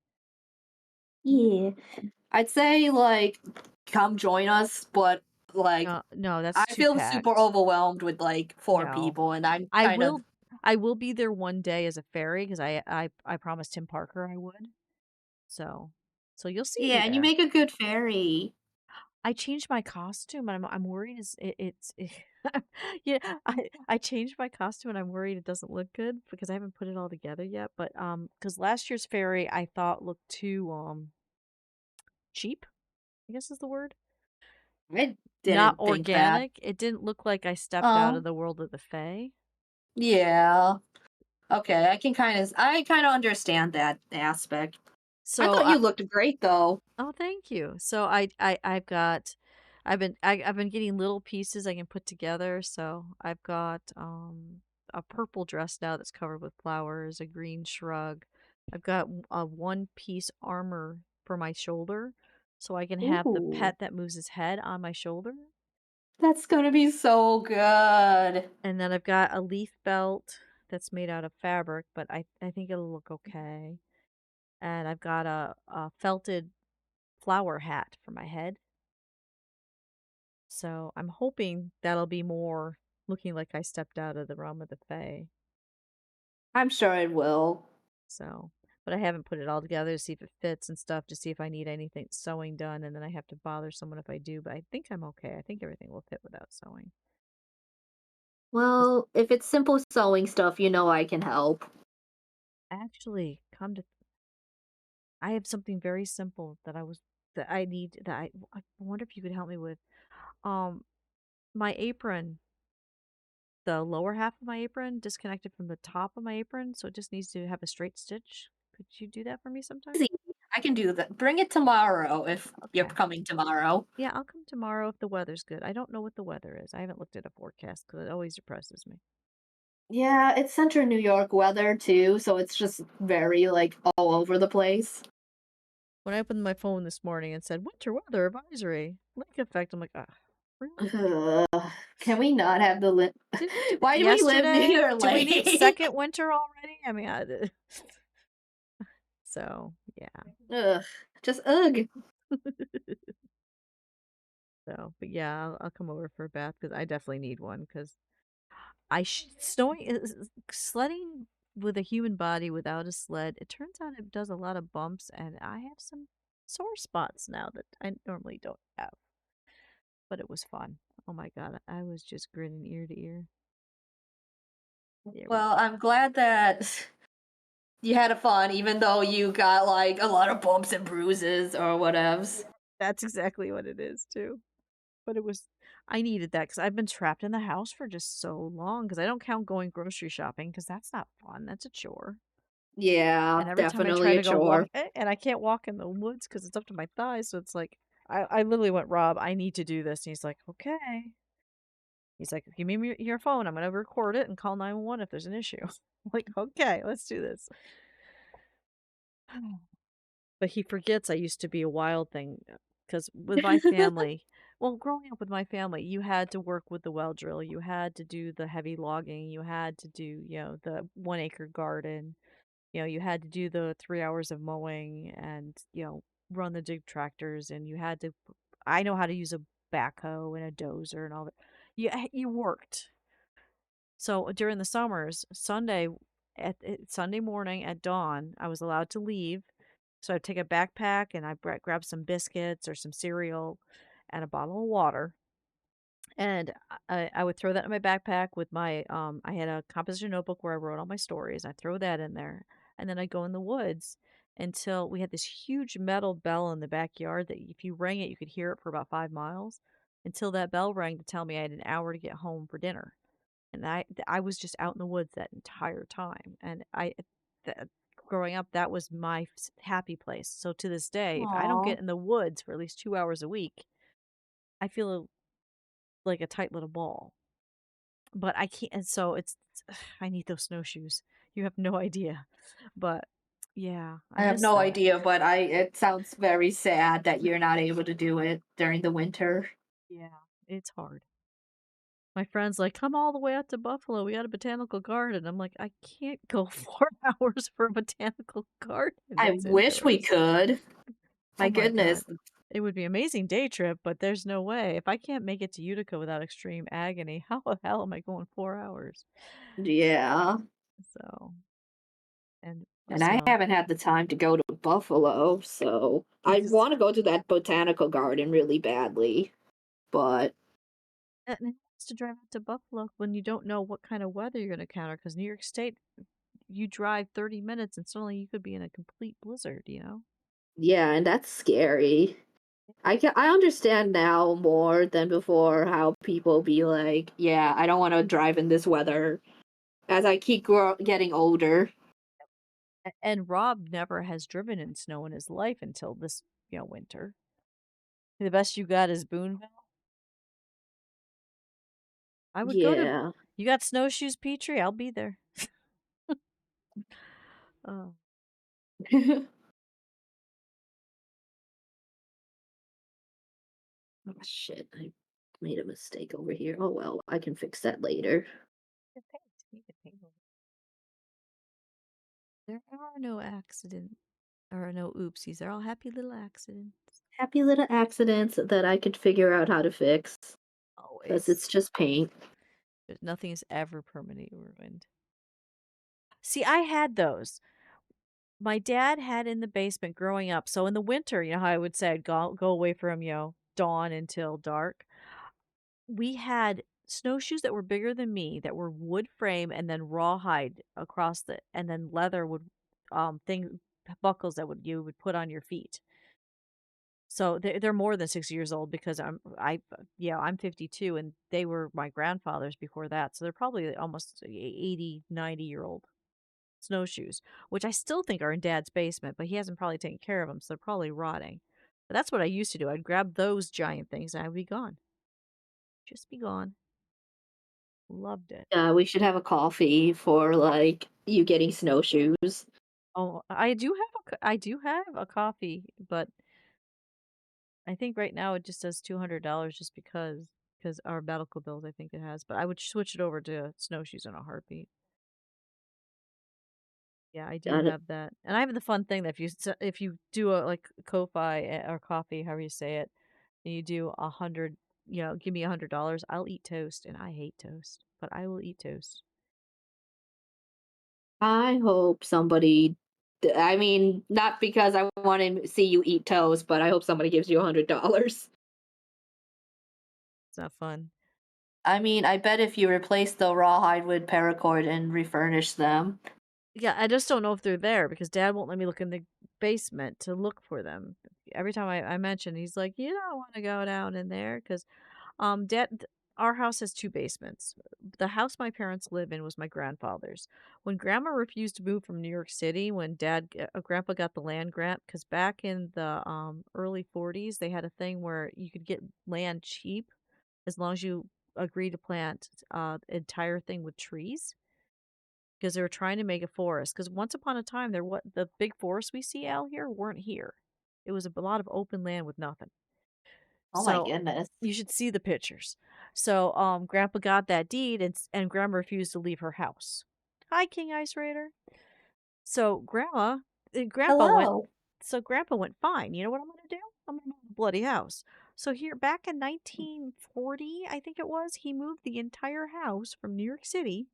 Yeah. I'd say like come join us, but like No, no, I that's too feel super packed. overwhelmed with like four No. people, and I'm I kind of will I will be there one day as a fairy because I promised Tim Parker I would. So so you'll see me yeah, and you there. make a good fairy. I changed my costume and I'm worried yeah, I changed my costume and I'm worried it doesn't look good because I haven't put it all together yet. But because last year's fairy I thought looked too cheap, I guess is the word. I Not didn't think that. organic. It didn't look like I stepped out of Oh, the world of the Fae. yeah. Okay, I kind of understand that aspect. I So thought you looked great though. oh, thank you. So I've got I've been getting little pieces I can put together. So I've got a purple dress now that's covered with flowers, a green shrug. I've got a one piece armor for my shoulder so I can have the Ooh, pet that moves his head on my shoulder. that's gonna be so good. And then I've got a leaf belt that's made out of fabric, but I think it'll look okay. And I've got a felted flower hat for my head. So I'm hoping that'll be more looking like I stepped out of the realm of the Fae. I'm sure it will. So, but I haven't put it all together to see if it fits and stuff, to see if I need anything sewing done, and then I have to bother someone if I do. But I think I'm okay. I think everything will fit without sewing. 'Cause Well, if it's simple sewing stuff, you know I can help. actually, I have something very simple that I need that I wonder if you could help me with. Um, my apron, the lower half of my apron disconnected from the top of my apron, so it just needs to have a straight stitch. Could you do that for me sometime? Easy. I can do that. Bring it tomorrow if you're Okay. coming tomorrow. Yeah, I'll come tomorrow if the weather's good. I don't know what the weather is. I haven't looked at a forecast because it always depresses me. Yeah, it's central New York weather too, so it's just very like all over the place. When I opened my phone this morning and said winter weather advisory, lake effect, I'm like, ah, really? Ugh, can we not have the Didn't we do that Why do we live yesterday? near a Do we need lake? second winter already? I mean, so yeah. Ugh, just ugh. So, but yeah, I'll come over for a bath because I definitely need one because snowing sledding with a human body without a sled. It turns out it does a lot of bumps, and I have some sore spots now that I normally don't have. But it was fun. Oh my god, I was just grinning ear to ear. There we Well, go. I'm glad that you had a fun, even though you got like a lot of bumps and bruises or whatevs. That's exactly what it is too. But it was I needed that because I've been trapped in the house for just so long. Because I don't count going grocery shopping because that's not fun. That's a chore. Yeah, And every time I try definitely a to go walk, chore. and I can't walk in the woods because it's up to my thighs. So it's like I literally went, Rob, I need to do this. And he's like, okay. He's like, give me your phone. I'm gonna record it and call 911 if there's an issue. I'm like, okay, let's do this. But he forgets I used to be a wild thing, because with my family, well, growing up with my family, you had to work with the well drill, you had to do the heavy logging, you had to do, the 1 acre garden, you had to do the 3 hours of mowing and, run the dig tractors, and you had to. I know how to use a backhoe and a dozer and all that. You worked. So during the summers, Sunday morning at dawn, I was allowed to leave. So I'd take a backpack and I'd grab some biscuits or some cereal and a bottle of water. And I would throw that in my backpack with my I had a composition notebook where I wrote all my stories. I throw that in there, and then I go in the woods until we had this huge metal bell in the backyard that if you rang it, you could hear it for about 5 miles. Until that bell rang to tell me I had an hour to get home for dinner, and I was just out in the woods that entire time. And th- growing up, that was my happy place. So to this day, if I don't Aw. get in the woods for at least 2 hours a week, I feel like a tight little ball. But I can't, and so I need those snowshoes. You have no idea. But yeah, I I have miss no them. idea, but it sounds very sad that you're not able to do it during the winter. Yeah, it's hard. My friend's like, come all the way out to Buffalo. We got a botanical garden. I'm like, I can't go 4 hours for a botanical garden. I It's wish we indoors. could. Oh My my goodness. God. It would be an amazing day trip, but there's no way. If I can't make it to Utica without extreme agony, how the hell am I going 4 hours? Yeah. So, and And plus, I haven't had the time to go to Buffalo, so I it's want to go to that botanical garden really badly. But and who wants to drive out to Buffalo when you don't know what kind of weather you're going to encounter? Because New York State, you drive 30 minutes and suddenly you could be in a complete blizzard, you know? yeah, and that's scary. I understand now more than before how people be like, yeah, I don't want to drive in this weather as I keep getting older. And Rob never has driven in snow in his life until this, winter. The best you got is Boonville. I would go to. Yeah. You got snowshoes, Petrie? I'll be there. Oh, Oh shit, I made a mistake over here. Oh well, I can fix that later. you can paint. You can paint over. There are no accidents. Or no oopsies. They're all happy little accidents. Happy little accidents that I could figure out how to fix. Because Always. it's just paint. Nothing is ever permanently ruined. See, I had those. My dad had in the basement growing up. So in the winter, you know how I would say I'd go away from, dawn until dark. We had snowshoes that were bigger than me that were wood frame and then rawhide across and then leather would thing buckles that you would put on your feet. So they're more than 6 years old because I'm 52 and they were my grandfathers before that. So they're probably almost 80, 90-year old snowshoes, which I still think are in Dad's basement, but he hasn't probably taken care of them, so they're probably rotting. But that's what I used to do. I'd grab those giant things and I'd be gone. Just be gone. Loved it. We should have a coffee for like you getting snowshoes. Oh, I do have a coffee, but I think right now it just says $200 just because our medical bills I think it has, but I would switch it over to snowshoes in a heartbeat. Yeah, I do Got it. have that. And I have the fun thing that if you do a like Ko-fi or coffee, however you say it, and you do 100, give me $100, I'll eat toast, and I hate toast, but I will eat toast. I hope somebody. I mean, not because I want to see you eat toast, but I hope somebody gives you $100. It's not fun. I mean, I bet if you replace the rawhide with paracord and refurnish them. Yeah, I just don't know if they're there because Dad won't let me look in the basement to look for them. Every time I mention, he's like, "You don't want to go down in there," because our house has two basements. The house my parents live in was my grandfather's. When Grandma refused to move from New York City, when Grandpa got the land grant, because back in the early 40s, they had a thing where you could get land cheap as long as you agree to plant entire thing with trees because they were trying to make a forest. Because once upon a time, what the big forests we see out here weren't here. It was a lot of open land with nothing. Oh my So goodness. you should see the pictures. So Grandpa got that deed, and Grandma refused to leave her house. Hi, King Ice Raider. So Grandpa went. Hello. So Grandpa went, fine. You know what I'm going to do? I'm going to move the bloody house. So here, back in 1940, I think it was, he moved the entire house from New York City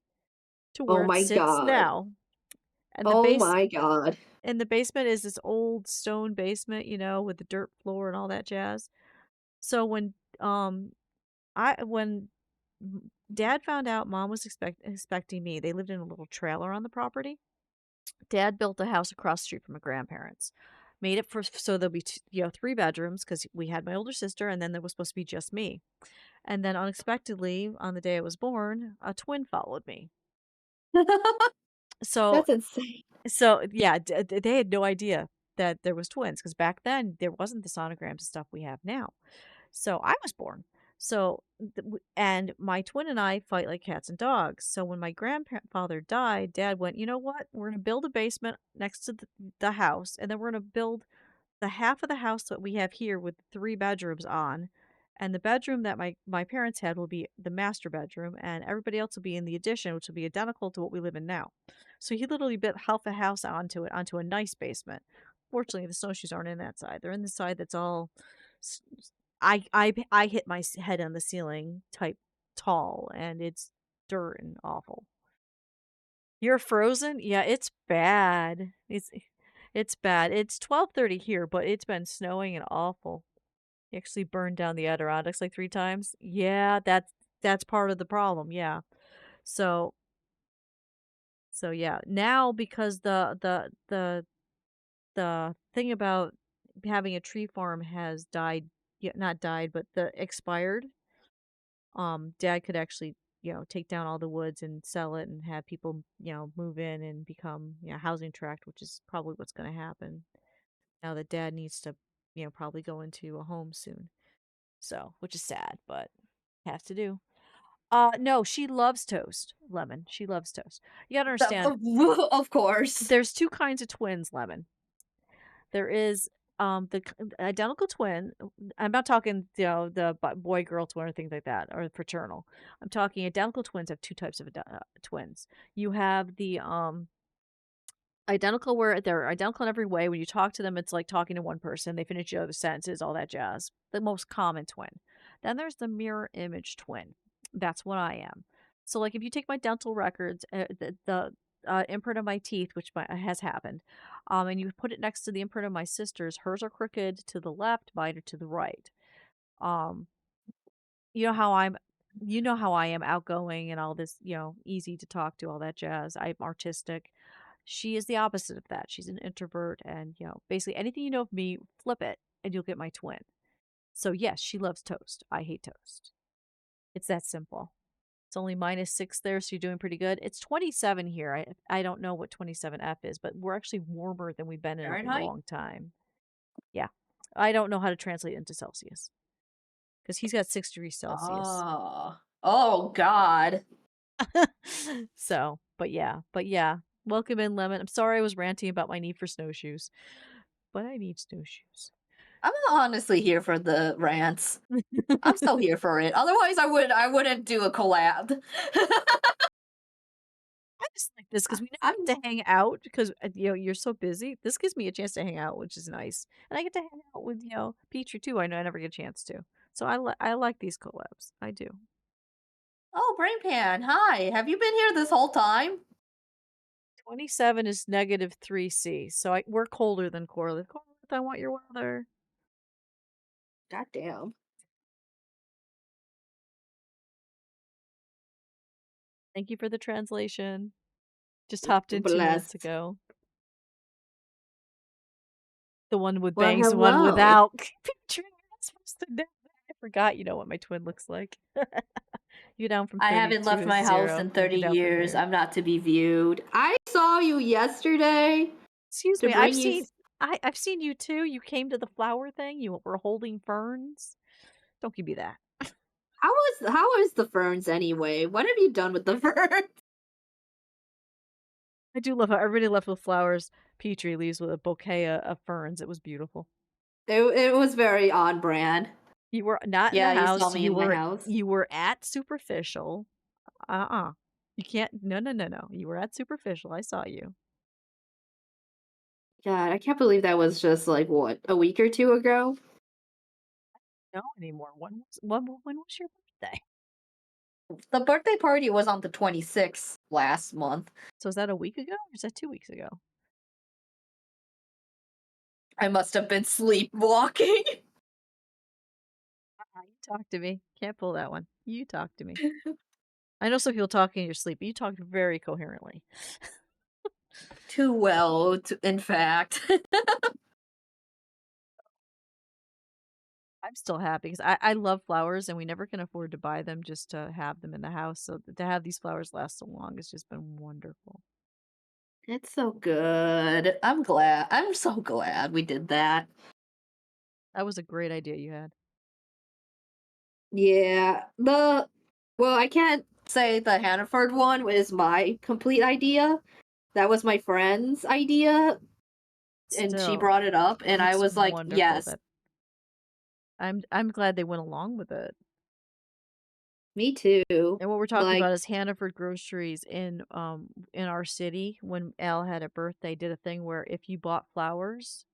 to Oh where it my sits god. now. And the Oh base my god. and the basement is this old stone basement, with the dirt floor and all that jazz. So when when Dad found out Mom was expecting me, they lived in a little trailer on the property. Dad built a house across the street from my grandparents. Made it so there'll be 3 bedrooms because we had my older sister, and then there was supposed to be just me. And then unexpectedly, on the day I was born, a twin followed me. So That's insane. yeah, they had no idea that there was twins because back then there wasn't the sonograms and stuff we have now. So I was born. So and my twin and I fight like cats and dogs. So when my grandfather died, Dad went, you know what? We're gonna build a basement next to the house, and then we're gonna build the half of the house that we have here with 3 bedrooms on, and the bedroom that my parents had will be the master bedroom, and everybody else will be in the addition, which will be identical to what we live in now. So he literally built half a house onto it, onto a nice basement. Fortunately, the snowshoes aren't in that side. They're in the side that's all. I hit my head on the ceiling type tall, and it's dirt and awful. You're frozen? Yeah, it's bad. It's bad. It's 12:30 here, but it's been snowing and awful. He actually burned down the Adirondacks like 3 times. Yeah, that's part of the problem. Yeah. So yeah. Now because the thing about having a tree farm has died, yeah, not died, but the expired. Dad could actually, take down all the woods and sell it and have people, move in and become, housing tract, which is probably what's going to happen now that Dad needs to, probably go into a home soon. So, which is sad, but have to do. No, she loves toast, Lemon. She loves toast. You gotta understand, Of course. there's 2 kinds of twins, Lemon. There is the identical twin. I'm not talking, the boy girl twin or things like that, or fraternal. I'm talking identical twins have 2 types of twins. You have the identical where they're identical in every way. When you talk to them, it's like talking to one person. They finish each other's sentences, all that jazz. The most common twin. Then there's the mirror image twin. That's what I am. So, like, if you take my dental records, the imprint of my teeth, which has happened, and you put it next to the imprint of my sister's, hers are crooked to the left, mine are to the right. Um, you know how I'm, I am outgoing and all this, easy to talk to, all that jazz. I'm artistic. She is the opposite of that. She's an introvert, and basically anything you know of me, flip it, and you'll get my twin. So yes, she loves toast. I hate toast. It's that simple. It's only -6 there, so you're doing pretty good. It's 27 here. I don't know what 27F is, but we're actually warmer than we've been in a Fahrenheit? long time. Yeah. I don't know how to translate into Celsius because he's got 6 degrees Celsius. Oh God. So, but yeah. Welcome in, Lemon. I'm sorry I was ranting about my need for snowshoes, but I need snowshoes. I'm honestly here for the rants. I'm so here for it. Otherwise, I wouldn't do a collab. I just like this because we I'm never get to hang out because you're so busy. This gives me a chance to hang out, which is nice, and I get to hang out with Petrie too. I know I never get a chance to, so I like these collabs. I do. Oh, Brain Pan. Hi. Have you been here this whole time? 27 is -3C, so we're colder than Corliss. Corliss, I want your weather. God damn. Thank you for the translation. Just hopped in 2 minutes Blessed. ago. The one with Well, bangs, the one hello. without. Petrie, you're not supposed to know that. I forgot you know what my twin looks like. You down from I 32 haven't left to my house 0. in You 30 get down from years. there. I'm not to be viewed. I saw you yesterday Excuse to me, bring you. I've seen you too. You came to the flower thing. You were holding ferns. Don't give me that. How is the ferns anyway? What have you done with the ferns? I do love how everybody left with flowers. Petrie leaves with a bouquet of ferns. It was beautiful. It was very on brand. You were not in the Yeah, you saw house. me in my house. You were at Superficial. You can't. No, no, no, no. You were at Superficial. I saw you. God, I can't believe that was just like what, a week or two ago? No anymore. When was your birthday? The birthday party was on the 26th last month. So is that a week ago or is that 2 weeks ago? I must have been sleepwalking. talk to me. Can't pull that one. You talk to me. I know some people talk in your sleep, but you talk very coherently. Too well, in fact. I'm still happy because I love flowers and we never can afford to buy them just to have them in the house. So to have these flowers last so long has just been wonderful. It's so good. I'm glad. I'm so glad we did that. That was a great idea you had. Yeah. Well, I can't say the Hannaford one was my complete idea. That was my friend's idea, and she Still, brought it up, and I it's was like, wonderful yes, that I'm glad they went along with it. me too. And what we're talking Like, about is Hannaford Groceries in our city. When Al had a birthday, did a thing where if you bought flowers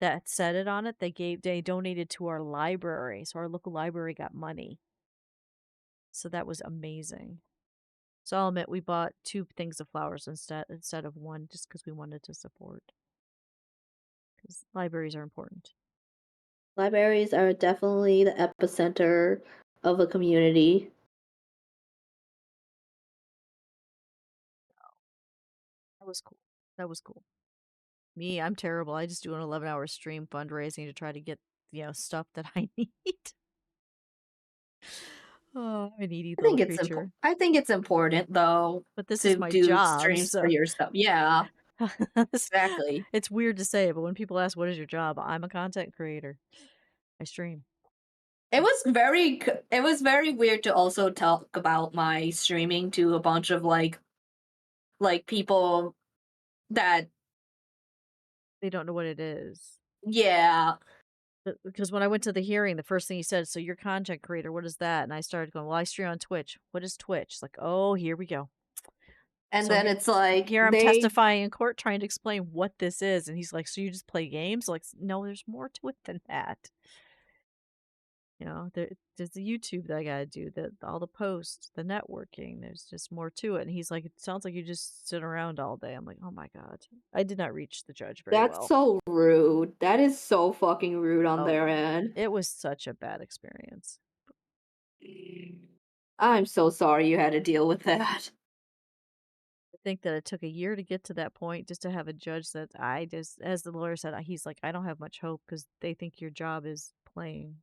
that said it on it, they donated to our library. So our local library got money. So that was amazing. So I'll admit we bought 2 things of flowers instead of one just because we wanted to support. Because libraries are important. libraries are definitely the epicenter of a community. That was cool. That was cool. Me, I'm terrible. I just do an 11-hour stream fundraising to try to get, stuff that I need. Oh, I'm a needy little creature. I think it's important though But this is to my do job, streams for so yourself. Yeah, it's exactly. it's weird to say, but when people ask what is your job, I'm a content creator. I stream. It was very weird to also talk about my streaming to a bunch of people that They don't know what it is. yeah. Because when I went to the hearing, the first thing he said, "So you're a content creator, what is that?" And I started going, "Well, I stream on Twitch." "What is Twitch?" It's like, "Oh, here we go." And So then here it's like here I'm testifying in court trying to explain what this is, and he's like, "So you just play games?" Like, "No, there's more to it than that." There's the YouTube that I gotta do, all the posts, the networking. There's just more to it. And he's like, "It sounds like you just sit around all day." I'm like, "Oh my god." I did not reach the judge very that's well. so rude. That is so fucking rude on Oh their yeah. end. It was such a bad experience. I'm so sorry you had to deal with that. I think that it took a year to get to that point just to have a judge that I just, as the lawyer said, he's like, "I don't have much hope because they think your job is playing."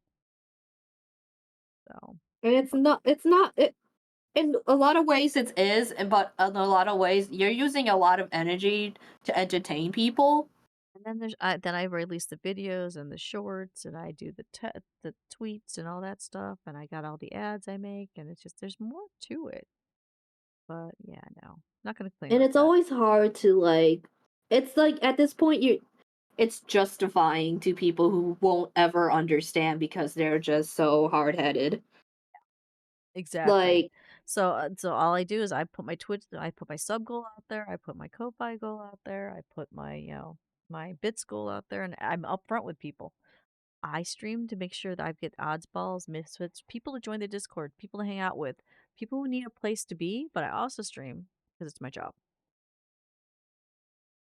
So, And it's not it in a lot of ways it is, but in a lot of ways you're using a lot of energy to entertain people. and then then I release the videos and the shorts, and I do the tweets and all that stuff, and I got all the ads I make, and it's just there's more to it. But yeah, no, not gonna complain And about it's that. always hard to it's like at this point it's justifying to people who won't ever understand because they're just so hard-headed. Exactly. Like, So all I do is I put my sub goal out there, I put my Ko-Fi goal out there, I put my my bits goal out there, and I'm upfront with people. I stream to make sure that I get odds balls, misfits, people to join the Discord, people to hang out with, people who need a place to be, but I also stream because it's my job.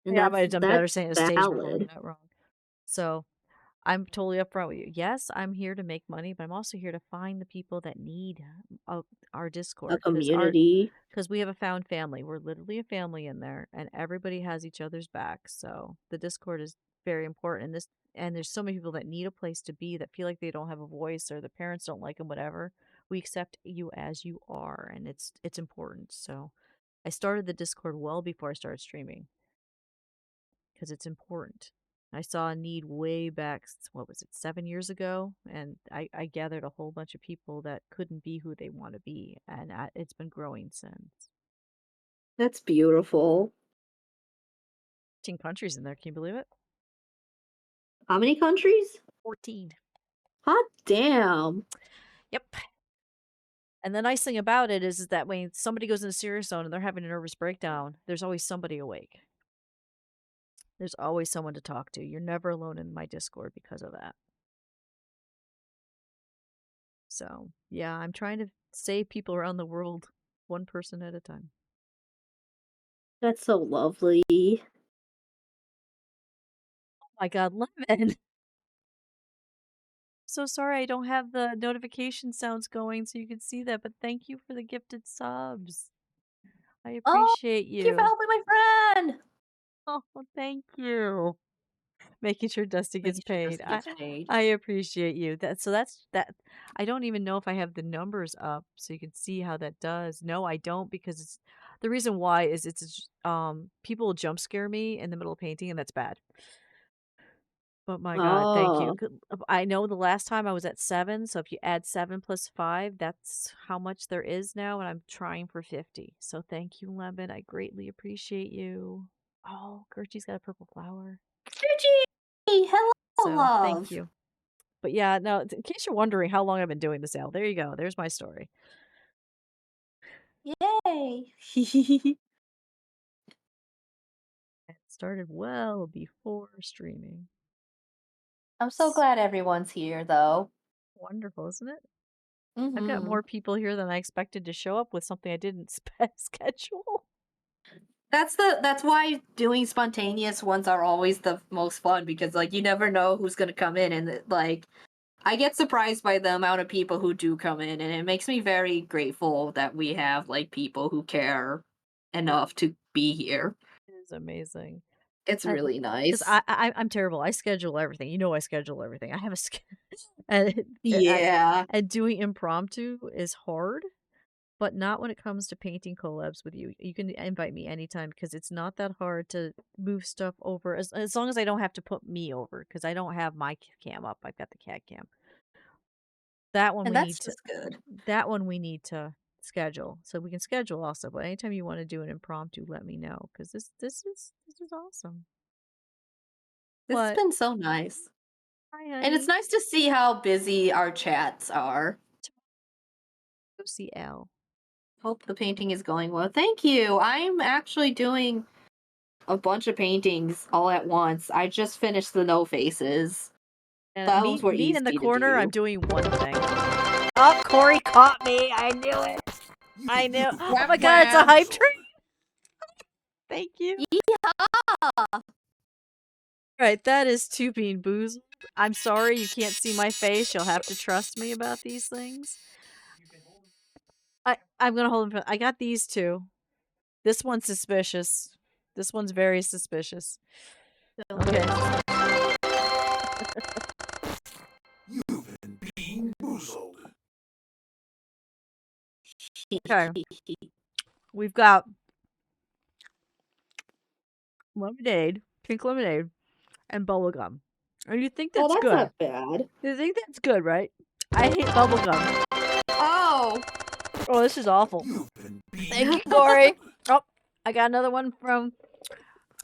and Yeah, I might have done better that's saying a stage, but we're valid. not wrong. So I'm totally upfront with you. Yes, I'm here to make money, but I'm also here to find the people that need uh, our A Discord community. because we have a found family. We're literally a family in there, and everybody has each other's backs. So the Discord is very important. And there's so many people that need a place to be that feel like they don't have a voice or the parents don't like them, whatever. We accept you as you are, and it's important. So I started the Discord well before I started streaming because it's important. I saw a need way back, what was it, 7 years ago? And I gathered a whole bunch of people that couldn't be who they want to be. And it's been growing since. That's beautiful. 14 countries in there. Can you believe it? How many countries? 14. Hot damn. Yep. And the nice thing about it is that when somebody goes into serious zone and they're having a nervous breakdown, there's always somebody awake. There's always someone to talk to. You're never alone in my Discord because of that. So, yeah, I'm trying to save people around the world one person at a time. That's so lovely. Oh my god, Lemon! So sorry I don't have the notification sounds going so you can see that, but thank you for the gifted subs. I Oh, appreciate thank you for you. helping my friend. Oh, thank you. Making sure Dusty gets Making sure paid. Dusty gets paid. I appreciate you. That's that. I don't even know if I have the numbers up so you can see how that does. No, I don't because it's the reason why is people jump scare me in the middle of painting and that's bad. But my God, thank you. Oh, I know the last time I was at 7, so if you add 7 plus 5, that's how much there is now, and I'm trying for 50. So thank you, Lemon. I greatly appreciate you. Oh, Gertie's got a purple flower. Gigi! Hello, So thank love. you. But yeah, no, in case you're wondering how long I've been doing the sale, there you go. There's my story. Yay. It started well before streaming. I'm so glad everyone's here, though. Wonderful, isn't it? I've got Mm-hmm. more people here than I expected to show up with something I didn't schedule. That's why doing spontaneous ones are always the most fun because like you never know who's gonna come in and like I get surprised by the amount of people who do come in and it makes me very grateful that we have like people who care enough to be here. It is amazing. It's really Because nice. I'm terrible. I schedule everything. You know, I schedule everything. I have a and Yeah. and doing impromptu is hard, but not when it comes to painting collabs with you. You can invite me anytime because it's not that hard to move stuff over as long as I don't have to put me over because I don't have my cam up. I've got the cat cam. That one And we that's need to. just good. That one we need to schedule so we can schedule also. But anytime you want to do an impromptu, let me know because this is awesome. This has But been so nice. hi, And it's honey. nice to see how busy our chats are. Go see Al. Hope the painting is going well. Thank you. I'm actually doing a bunch of paintings all at once. I just finished the no faces. And Those were me in the easy to corner, I'm do. doing one thing. Oh, Corey caught me. I knew it. I knew. Oh Whap my God, it's a whap. hype train. Thank you. Yeehaw! Right, that is two bean boozled. I'm sorry you can't see my face. You'll have to trust me about these things. I'm gonna hold them. I got these two. This one's suspicious. This one's very suspicious. Okay. Being boozled. Okay. We've got lemonade, pink lemonade, and bubblegum. And you think Oh, that's that's good. not bad. You think that's good, right? I hate bubblegum. Oh! Oh, this is awful. You've been being Thank you, Corey. Oh, I got another one from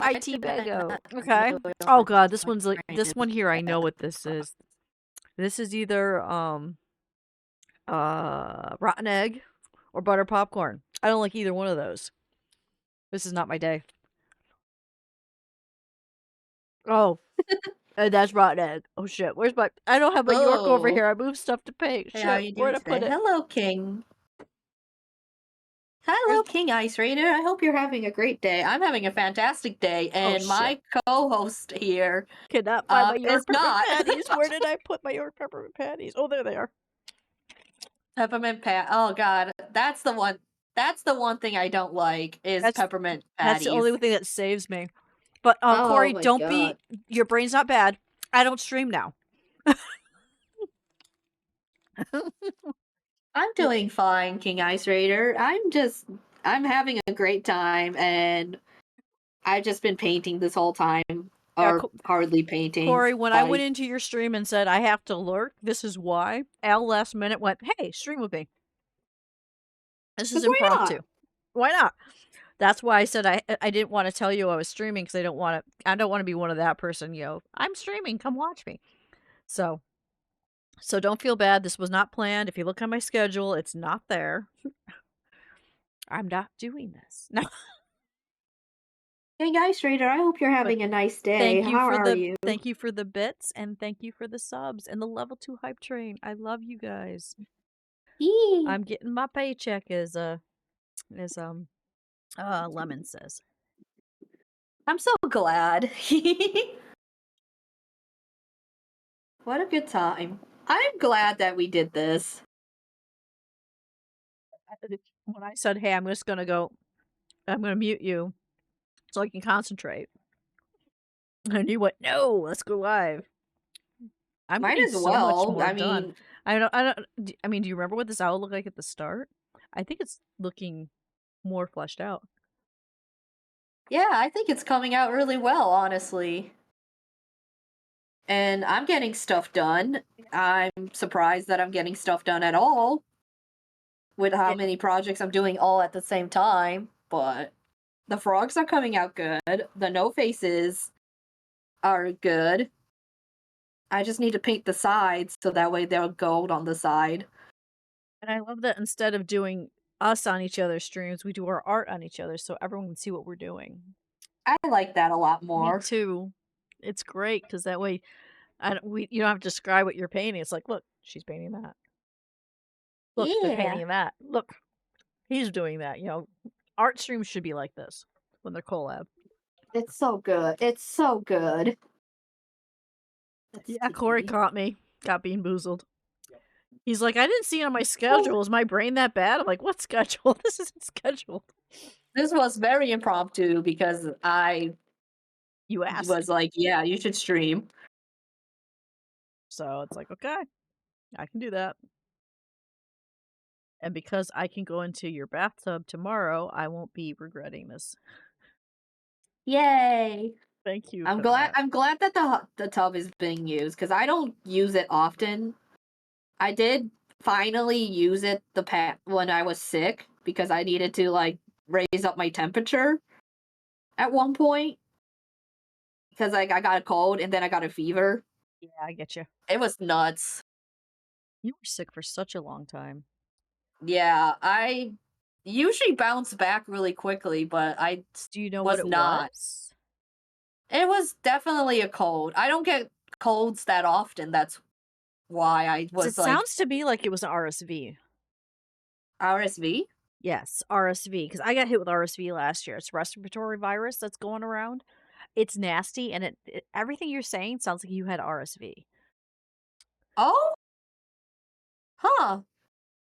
IT Bego. Okay. Oh God, this one here. I know what this is. This is either rotten egg or butter popcorn. I don't like either one of those. This is not my day. Oh, and that's rotten egg. Oh shit, where's my? I don't have my York over Oh. here. I moved stuff to paint. Hey, how are Shit, you where'd doing I put today? it? Hello, King. Where's? Hello, King Ice Raider. I hope you're having a great day. I'm having a fantastic day, Oh and shit. my co-host here Cannot find my is York peppermint not. patties. Where did I put my York peppermint patties? Oh, there they are. Peppermint pat. Oh God, that's the one. That's the one thing I don't like is That's peppermint that's the patties. only thing that saves me. But Oh Corey, my don't be. God. Your brain's not bad. I don't stream now. I'm doing fine, King Ice Raider. I'm having a great time, and I've just been painting this whole time, Yeah, or hardly painting. Corey, when I went Like, into your stream and said I have to lurk, this is why. Al last minute went, "Hey, stream with me. This is 'cause why impromptu. not? Why not?" That's why I said I didn't want to tell you I was streaming because I don't want to be one of that person. I'm streaming. Come watch me. So don't feel bad. This was not planned. If you look on my schedule, it's not there. I'm not doing this. No. King Ice Raider, I hope you're But having a nice day. How are you? thank you for the bits and thank you for the subs and the level 2 hype train. I love you guys. Yee. I'm getting my paycheck as Lemon says. I'm so glad. What a good time. I'm glad that we did this. When I said, "Hey, I'm just gonna go, I'm gonna mute you so I can concentrate," and you went, "No, let's go live." I'm Might getting as so much well. more I done. mean, I mean, do you remember what this owl looked like at the start? I think it's looking more fleshed out. yeah, I think it's coming out really well, honestly. And I'm getting stuff done. I'm surprised that I'm getting stuff done at all with how Yeah. many projects I'm doing all at the same time. But the frogs are coming out good. The no faces are good. I just need to paint the sides so that way they're gold on the side. And I love that instead of doing us on each other's streams, we do our art on each other so everyone can see what we're doing. I like that a lot Me more. too. It's great because that way you don't have to describe what you're painting. It's like, look, she's painting that. Look, they're Yeah. painting that. Look, he's doing that. Art streams should be like this when they're collab. It's so good. It's so good. Let's Yeah, Corey see. caught me. Got bean boozled. He's like, I didn't see it on my schedule. Is my brain that bad? I'm like, what schedule? This isn't scheduled. This was very impromptu because I You asked. was like, yeah, you should stream. So it's like, okay, I can do that. And because I can go into your bathtub tomorrow, I won't be regretting this. Yay. Thank you I'm for glad that. I'm glad that the tub is being used because I don't use it often. I did finally use it when I was sick because I needed to like raise up my temperature at one point because like I got a cold and then I got a fever. Yeah, I get you. It was nuts. You were sick for such a long time. Yeah, I usually bounce back really quickly, but I Do you know what was it not. was? It was definitely a cold. I don't get colds that often. That's why I 'Cause it was like sounds to me like it was an RSV. RSV. Yes, RSV. Because I got hit with RSV last year. It's respiratory virus that's going around. It's nasty, and everything you're saying sounds like you had RSV. Oh, huh.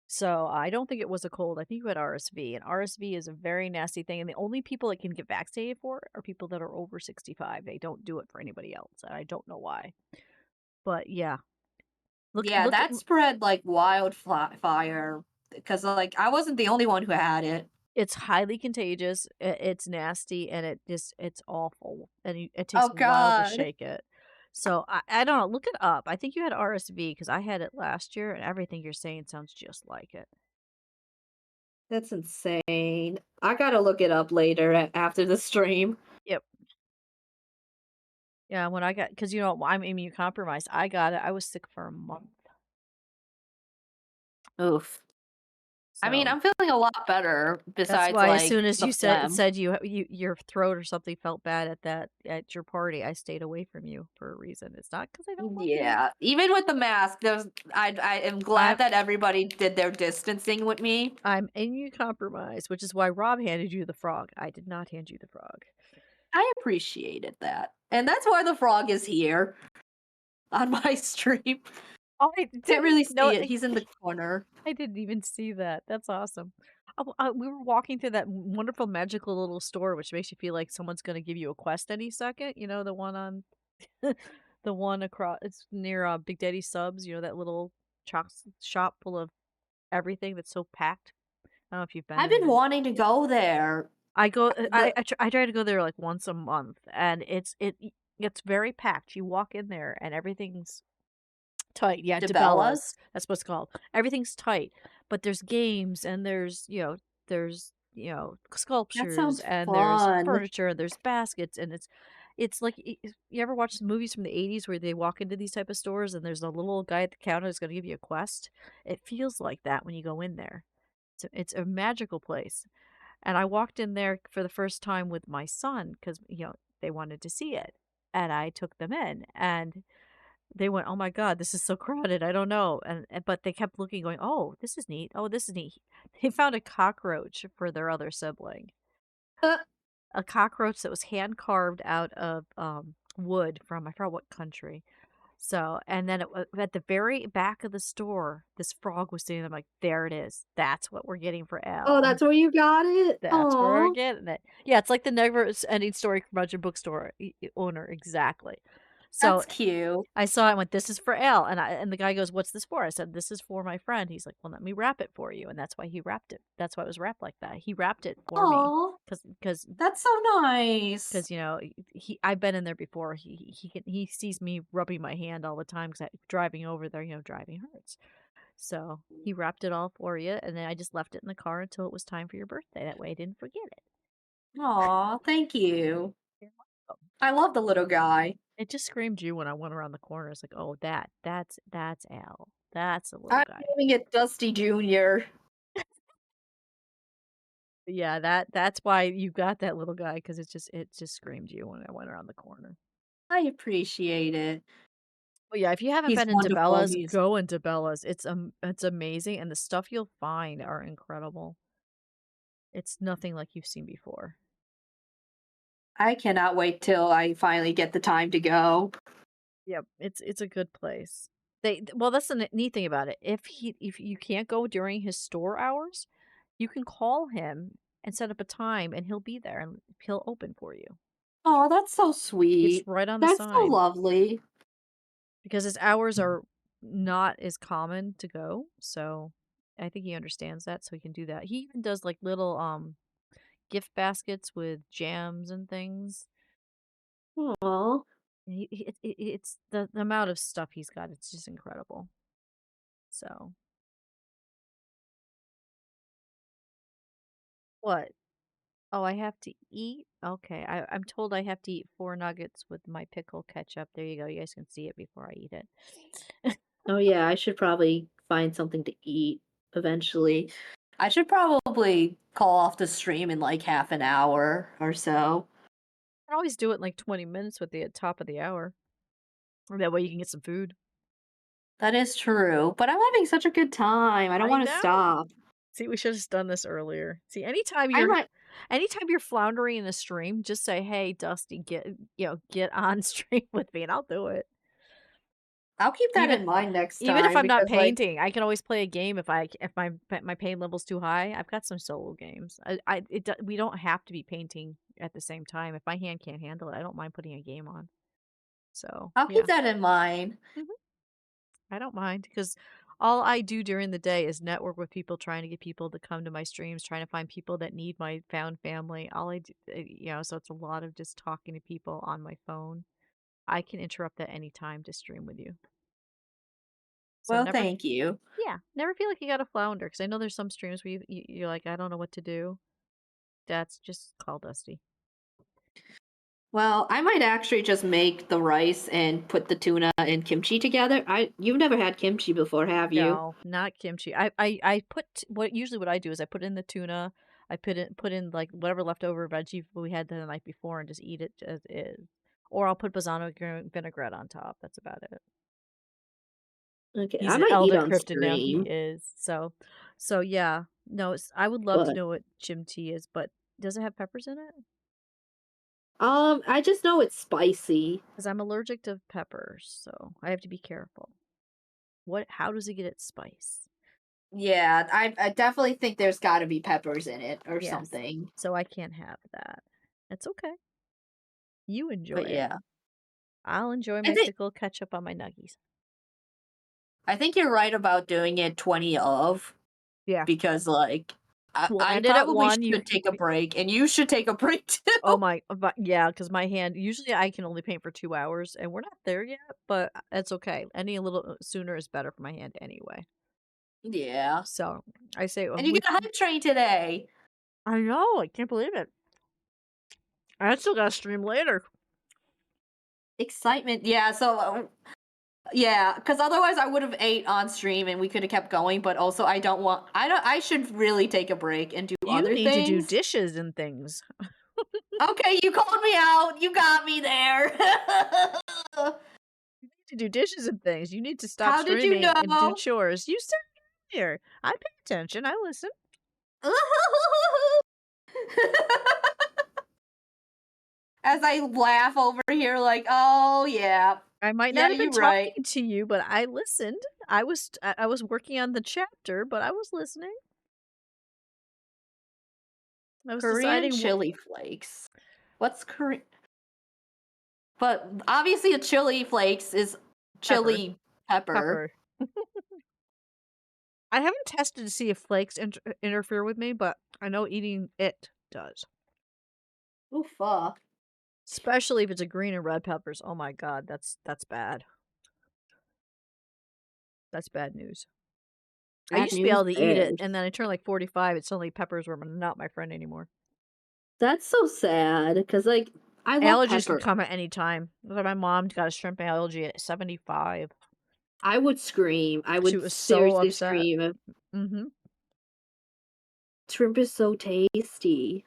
So I don't think it was a cold. I think you had RSV, and RSV is a very nasty thing. And the only people that can get vaccinated for it are people that are over 65. They don't do it for anybody else, and I don't know why. But yeah, Yeah, look. that spread like wildfire because like I wasn't the only one who had it. It's highly contagious. It's nasty, and it's awful, and it takes Oh a while to God, shake it. So I don't know. Look it up. I think you had RSV because I had it last year, and everything you're saying sounds just like it. that's insane. I gotta look it up later after the stream. Yep. Yeah, when I got, because I'm immunocompromised. I got it. I was sick for a month. Oof. I mean, So I'm feeling a lot better that's besides why as soon like as the you said phlegm. said your throat or something felt bad at your party, I stayed away from you for a reason. It's not because I don't love you. Yeah, even with the mask, I am I'm glad that everybody did their distancing with me. I'm immunocompromised, which is why Rob handed you the frog. I did not hand you the frog. I appreciated that, and that's why the frog is here on my stream. Oh, I Can't didn't really even know. see it. He's in the corner. I didn't even see that. That's awesome. We were walking through that wonderful, magical little store, which makes you feel like someone's going to give you a quest any second. You know, the one on the one across. It's near Big Daddy Subs. You know, that little shop full of everything that's so packed. I don't know if you've been I've in been there. wanting to go there. I go. The I try to go there like once a month, and it's very packed. You walk in there, and everything's tight. Yeah, DeBellas. DeBellas. That's what it's called. Everything's tight, but there's games, and there's That sculptures, sounds and there's fun. furniture, and there's baskets, and it's like you ever watch movies from the 80s where they walk into these type of stores and there's a little guy at the counter that's going to give you a quest. It feels like that when you go in there. It's a magical place. And I walked in there for the first time with my son because they wanted to see it, and I took them in, and they went, "Oh my god, this is so crowded. I don't know." But they kept looking, going, "Oh, this is neat. Oh, this is neat." They found a cockroach for their other sibling. Uh, A cockroach that was hand carved out of wood from I forgot what country. So, and then at the very back of the store, this frog was sitting there. I'm like, there it is. That's what we're getting for Oh, Elle. that's where you got it? That's where we're Oh, getting it. Yeah, it's like the never-ending story curmudgeon bookstore owner, exactly. So that's cute. I saw it and went, this is for Elle. And the guy goes, what's this for? I said, this is for my friend. He's like, well, let me wrap it for you. And that's why he wrapped it. That's why it was wrapped like that. He wrapped it for me. Oh, Because that's so nice. you know, I've been in there before. He sees me rubbing my hand all the time because driving over there, driving hurts. So he wrapped it all for you, and then I just left it in the car until it was time for your birthday. That way I didn't forget it. Aw, thank you. You're welcome. I love the little guy. It just screamed you when I went around the corner. It's like, oh, that's Al. That's a little I'm guy. naming it Dusty Jr. Yeah, that's why you got that little guy, because it just screamed you when I went around the corner. I appreciate it. But yeah, if you haven't He's been into wonderful. Bella's, go into Bella's. It's amazing, and the stuff you'll find are incredible. It's nothing like you've seen before. I cannot wait till I finally get the time to go. Yep, it's a good place. Well, that's the neat thing about it. If you can't go during his store hours, you can call him and set up a time, and he'll be there and he'll open for you. Oh, that's so It's sweet. right on the That's so sign lovely. because his hours are not as common to go. So I think he understands that, so he can do that. He even does like little gift baskets with jams and things. Aw. It's the amount of stuff he's got. It's just incredible. So what? Oh, I have to eat? Okay. I'm told I have to eat 4 nuggets with my pickle ketchup. There you go. You guys can see it before I eat it. Oh yeah, I should probably find something to eat eventually. I should probably call off the stream in like half an hour or so. I always do it in like 20 minutes with the top of the hour. That way you can get some food. That is true, but I'm having such a good time. I don't I want to know. stop. See, we should have done this earlier. See, I might. anytime you're floundering in a stream, just say, "Hey, Dusty, get on stream with me," and I'll do it. I'll keep that Even in mind next even if time I'm not because, like, painting, I can always play a game if my pain level's too high. I've got some solo games. We don't have to be painting at the same time. If my hand can't handle it, I don't mind putting a game on. So, I'll yeah. keep that in mind. Mhm. I don't mind because all I do during the day is network with people, trying to get people to come to my streams, trying to find people that need my found family. All I do, so it's a lot of just talking to people on my phone. I can interrupt at any time to stream with you. So Well, never, thank you. yeah, never feel like you got to flounder because I know there's some streams where you're like, I don't know what to do. That's just call Dusty. Well, I might actually just make the rice and put the tuna and kimchi together. You've never had kimchi before, have you? No, not kimchi. I put what I do is I put in the tuna. I put in like whatever leftover veggie we had the night before and just eat it as is. Or I'll put balsamic vinaigrette on top. That's about it. Okay, He's I an might eat elder on cryptid now. He stream, is. So yeah. No, I would love to but know what chimchi is, but does it have peppers in it? I just know it's spicy. Because I'm allergic to peppers, so I have to be careful. How does it get its spice? Yeah, I definitely think there's got to be peppers in it or Yes. something. So I can't have that. It's okay. You enjoy But it. yeah, I'll enjoy I my think pickle ketchup on my nuggies. I think you're right about doing it 20 of Yeah. because like We'll I end it at probably 1. should take a break and you should take a break too. Oh my, yeah, because my hand, usually I can only paint for 2 hours, and we're not there yet, but that's okay. Any a little sooner is better for my hand anyway. Yeah. So I say, And you get a hype train today. I know, I can't believe it. I still got to stream later. Excitement. Yeah, so yeah, because otherwise I would have ate on stream and we could have kept going, but also I should really take a break and do You other need to do things. dishes and things. Okay, you called me out. You got me there. You need to do dishes and things. You need to stop How did you streaming and do know? chores. You said here. I pay attention. I listen. As I laugh over here, like, oh yeah, I might yeah, not have been you're talking right. to you, but I listened. I was working on the chapter, but I was listening. I was Korean deciding what chili flakes. What's Korean? But obviously, a chili flakes is pepper. chili pepper. Pepper. I haven't tested to see if flakes interfere with me, but I know eating it does. Oh fuck. Especially if it's a green and red peppers. Oh my god, that's bad. That's bad news. I Bad used to be news able to eat it, bears. and then I turned like 45, and suddenly peppers were not my friend anymore. That's so sad because like I love Allergies can pepper. come at any time. My mom got a shrimp allergy at 75. I would scream. I She would was so seriously upset. scream. Mm-hmm. Shrimp is so tasty.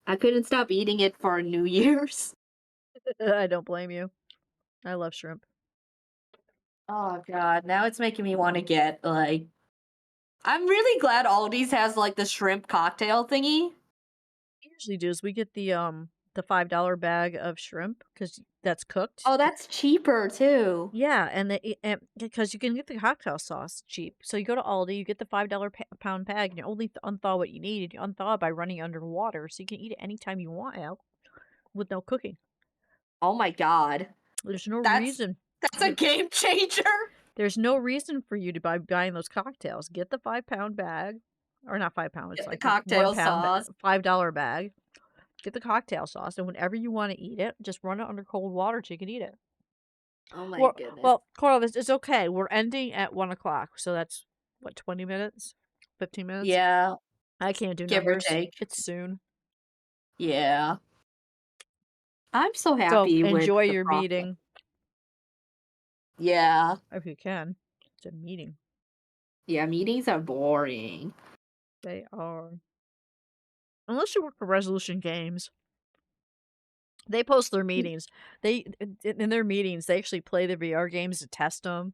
I couldn't stop eating it for New Year's. I don't blame you. I love shrimp. Oh god, now it's making me want to get like. I'm really glad Aldi's has like the shrimp cocktail thingy. We usually do is we get the $5 bag of shrimp because that's cooked. Oh, that's cheaper too. Yeah, and because you can get the cocktail sauce cheap. So you go to Aldi, you get the $5 pound bag, and you only unthaw what you need. And you unthaw it by running it under water, so you can eat it anytime you want, Al, with no cooking. Oh my god, There's no that's reason. that's a game changer. There's no reason for you to buy buying those cocktails. Get the 5 pound bag, or not 5 pound. It's Get the like a cocktail 1 pound, sauce. $5 bag. Get the cocktail sauce, and whenever you want to eat it, just run it under cold water so you can eat it. Oh my Well, goodness. well, Coral, it's okay. We're ending at 1 o'clock, so that's what 20 minutes, 15 minutes. Yeah, I can't do give or numbers. take. It's soon. Yeah. I'm so So happy with enjoy the your process. meeting Yeah. if you can. It's a meeting. Yeah, meetings are boring. They are. Unless you work for Resolution Games. They post their meetings. They in their meetings, they actually play the VR games to test them,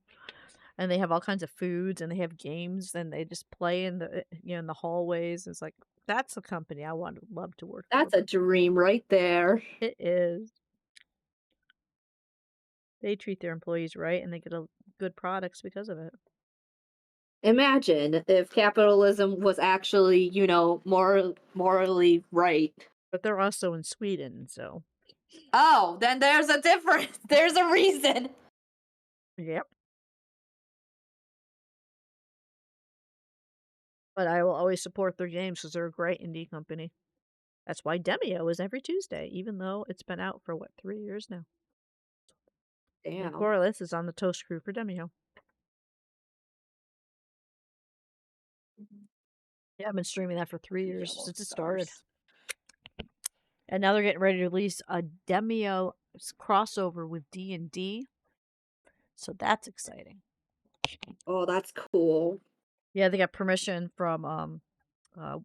and they have all kinds of foods, and they have games, and they just play in the in the hallways. It's like that's a company I would love to work for. That's a dream right there. It is. They treat their employees right, and they get good products because of it. Imagine if capitalism was actually, morally right. But they're also in Sweden, so Oh, then there's a difference. There's a reason. yep. But I will always support their games because they're a great indie company. That's why Demio is every Tuesday, even though it's been out for 3 years now. And Damn. Corliss is on the Toast crew for Demio. Yeah, I've been streaming that for 3 years Yellow since it started. stars. And now they're getting ready to release a Demio crossover with D&D. So that's exciting. Oh, that's cool. Yeah, they got permission from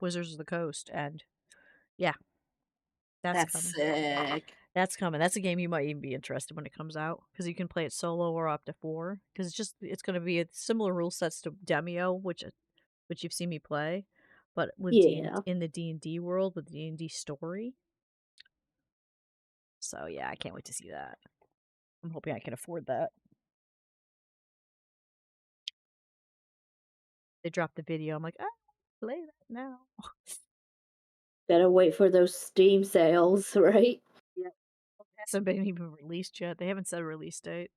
Wizards of the Coast, and yeah, that's coming. Sick. That's coming. That's a game you might even be interested when it comes out because you can play it solo or up to 4. Because it's going to be a similar rule sets to Demio, which you've seen me play, but with Yeah. in the D&D world with D&D story. So yeah, I can't wait to see that. I'm hoping I can afford that. They dropped the video. I'm like, play that now. Gotta wait for those Steam sales, right? Yeah, it hasn't been even released yet. They haven't set a release date.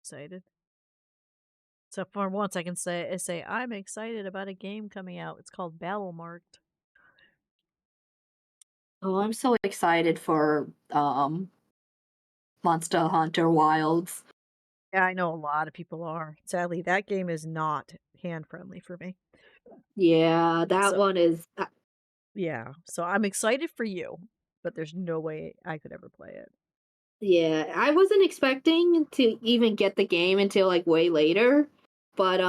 Excited. So for once, I can say I'm excited about a game coming out. It's called Battle Marked. Oh, I'm so excited for Monster Hunter Wilds. Yeah, I know a lot of people are. Sadly, that game is not hand friendly for me. Yeah, that So one is. yeah, so I'm excited for you, but there's no way I could ever play it. Yeah, I wasn't expecting to even get the game until like way later, but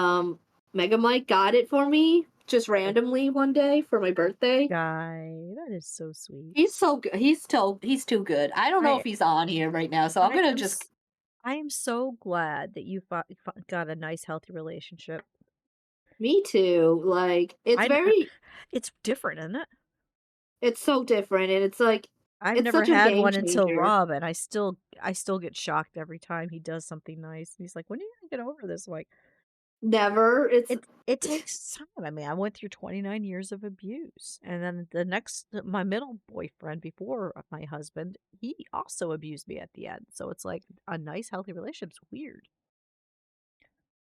Mega Mike got it for me just randomly one day for my birthday. Guy, that is so sweet. He's so good. He's too good. I don't know if I he's on here right now, so I'm I gonna am just. I am so glad that you got a nice, healthy relationship. Me too. Like it's I kn- very. it's different, isn't it? It's so different, and it's like I've it's never such a had game one until changer. Rob, and I still get shocked every time he does something nice. He's like, "When are you gonna get over this?" I'm like, Never. It's it takes time. I mean, I went through 29 years of abuse, and then my middle boyfriend before my husband, he also abused me at the end. So it's like a nice, healthy relationship's weird.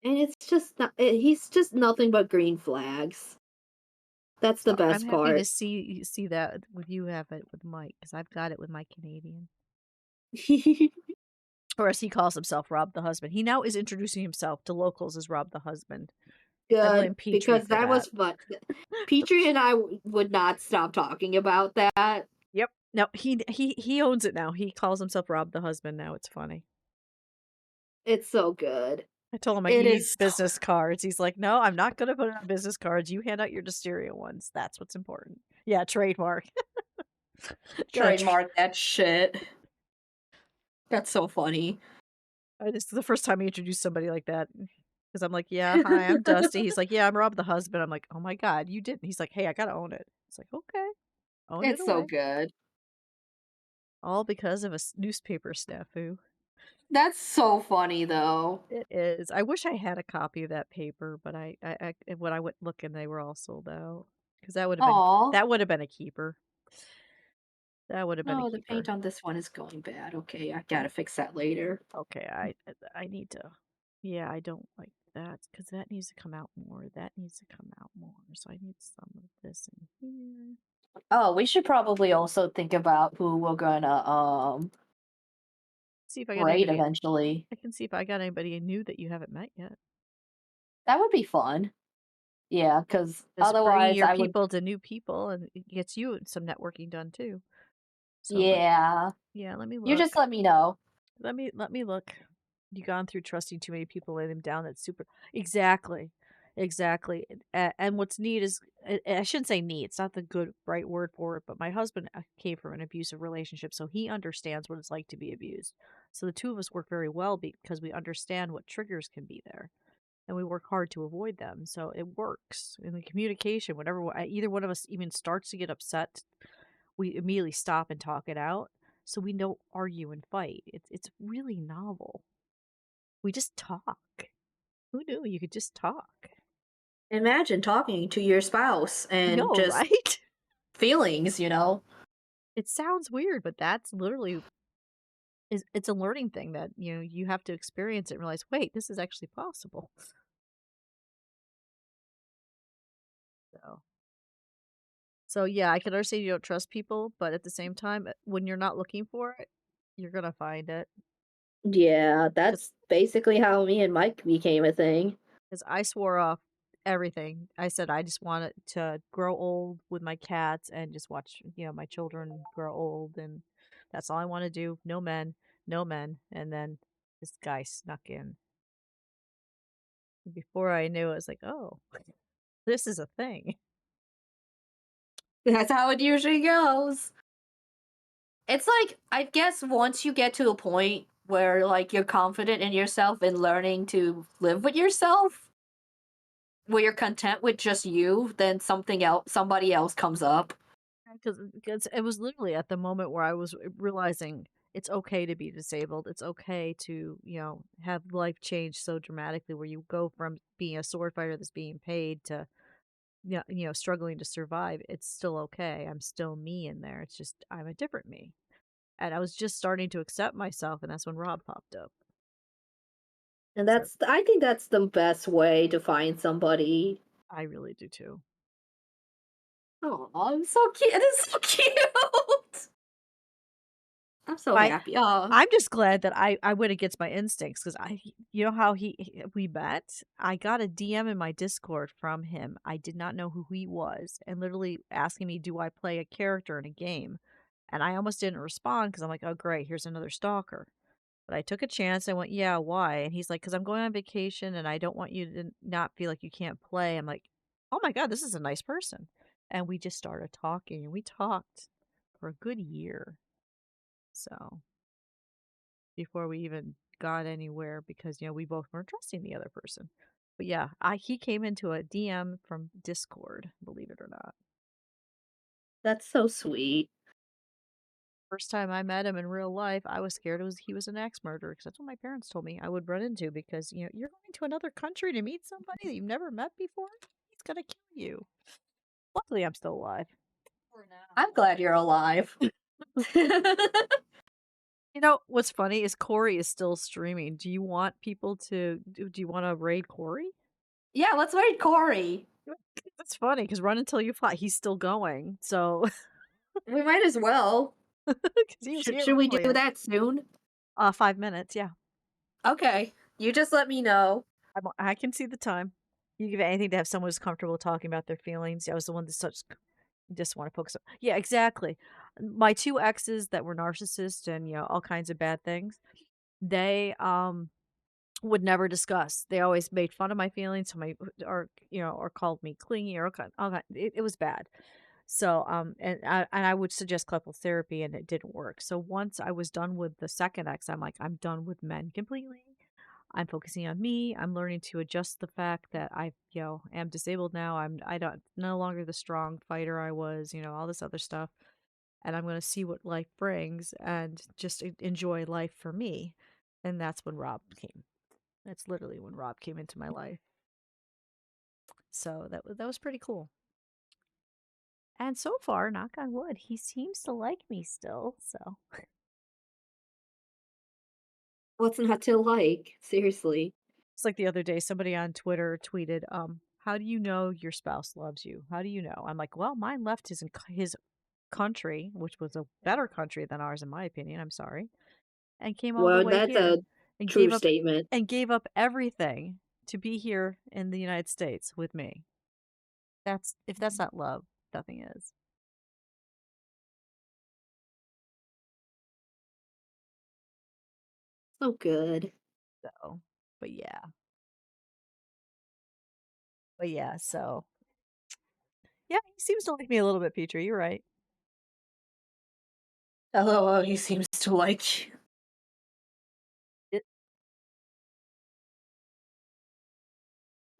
and it's just not, he's just nothing but green flags. That's the So I'm best happy to part. see that with you have it with Mike because I've got it with my Canadian, or as he calls himself, Rob the husband. He now is introducing himself to locals as Rob the husband. I Good, blame Petrie because for that was that. fun. Petrie and I would not stop talking about that. Yep. No, he owns it now. He calls himself Rob the husband now. It's funny. It's so good. I told him like It you need is so business cards. He's like, no, I'm not gonna put it on business cards. You hand out your Dustiria ones. That's what's important. Yeah, trademark. Gotta trademark that shit. That's so funny. It's the first time he introduced somebody like that. Because I'm like, yeah, hi, I'm Dusty. He's like, yeah, I'm Rob the husband. I'm like, oh my god, you didn't. He's like, hey, I gotta own it. It's like, okay, own it It's so away. good. All because of a newspaper snafu. That's so funny though. It is. I wish I had a copy of that paper, but when I went looking, they were all sold out. Because Aw. that would have been a keeper. That would have been a No, the keeper. paint on this one is going bad. Okay, I gotta fix that later. Okay, I need to. Yeah, I don't like that because that needs to come out more. That needs to come out more. So I need some of this in here. Oh, we should probably also think about who we're gonna See if I got rate anybody. eventually. I can see if I got anybody new that you haven't met yet. That would be fun. Yeah, because Just bringing otherwise your I would. people to new people and it gets you some networking done too. So Yeah, yeah, let me you look. just let me know. Let me look. You gone through trusting too many people, laying them down. That's super. Exactly, exactly. And what's neat is I shouldn't say neat. It's not the good right word for it. But my husband came from an abusive relationship, so he understands what it's like to be abused. So the two of us work very well because we understand what triggers can be there, and we work hard to avoid them. So it works in the communication. Whenever either one of us even starts to get upset, we immediately stop and talk it out so we don't argue and fight. It's really novel. We just talk. Who knew you could just talk? Imagine talking to your spouse I and know, just right? feelings, you know? It sounds weird, but that's literally it's a learning thing that, you have to experience it and realize, wait, this is actually possible. So so yeah, I can understand you don't trust people, but at the same time, when you're not looking for it, you're gonna find it. Yeah, that's basically how me and Mike became a thing. Because I swore off everything. I said I just wanted to grow old with my cats and just watch, my children grow old, and that's all I want to do. No men, no men. And then this guy snuck in. Before I knew, it was like, oh, this is a thing. That's how it usually goes. It's like, I guess once you get to a point where like you're confident in yourself and learning to live with yourself, where you're content with just you, then somebody else comes up. Because it was literally at the moment where I was realizing it's okay to be disabled. It's okay to, have life change so dramatically where you go from being a sword fighter that's being paid to struggling to survive. It's still okay. I'm still me in there. It's just I'm a different me. And I was just starting to accept myself, and that's when Rob popped up. And So I think that's the best way to find somebody. I really do too. Oh, I'm so cute. It is so cute. I'm so I happy. Oh, I'm just glad that I went against my instincts because you know how we met. I got a DM in my Discord from him. I did not know who he was, and literally asking me, "Do I play a character in a game?" And I almost didn't respond because I'm like, "Oh great, here's another stalker." But I took a chance. I went, "Yeah, why?" And he's like, "Because I'm going on vacation and I don't want you to not feel like you can't play." I'm like, "Oh my God, this is a nice person." And we just started talking and we talked for a good year. So before we even got anywhere because, we both weren't trusting the other person. But yeah, he came into a DM from Discord, believe it or not. That's so sweet. First time I met him in real life, I was scared he was an axe murderer because that's what my parents told me I would run into because, you know, you're going to another country to meet somebody that you've never met before. He's gonna kill you. Luckily, I'm still alive. I'm glad you're alive. You know, what's funny is Corey is still streaming. Do you want people to, do you want to raid Corey? Yeah, let's raid Corey. That's funny because Run Until You Fly, he's still going. So, We might as well. because he was here Should we do earlier. that soon? 5 minutes, yeah. Okay. You just let me know. I can see the time. You give anything to have someone who's comfortable talking about their feelings. I was the one that's such just want to focus on. Yeah, exactly. My two exes that were narcissists and, you know, all kinds of bad things, they would never discuss. They always made fun of my feelings, or you know, or called me clingy, or it was bad. So and I would suggest couples therapy, and it didn't work. So once I was done with the second ex, I'm like, I'm done with men completely. I'm focusing on me. I'm learning to adjust the fact that I, you know, am disabled now. I don't no longer the strong fighter I was, you know, all this other stuff. And I'm going to see what life brings and just enjoy life for me. And that's when Rob came. That's literally when Rob came into my life. So that was pretty cool. And so far, knock on wood, he seems to like me still. So What's not to like? Seriously. it's like the other day, somebody on Twitter tweeted, how do you know your spouse loves you? How do you know? I'm like, well, mine left his country, which was a better country than ours, in my opinion. I'm sorry, and came all the Well, way that's here a and true statement. gave up everything to be here in the United States with me. If that's not love, nothing is. So good. So, but yeah, so yeah, he seems to like me a little bit, Petrie. You're right. LOL, he seems to like you.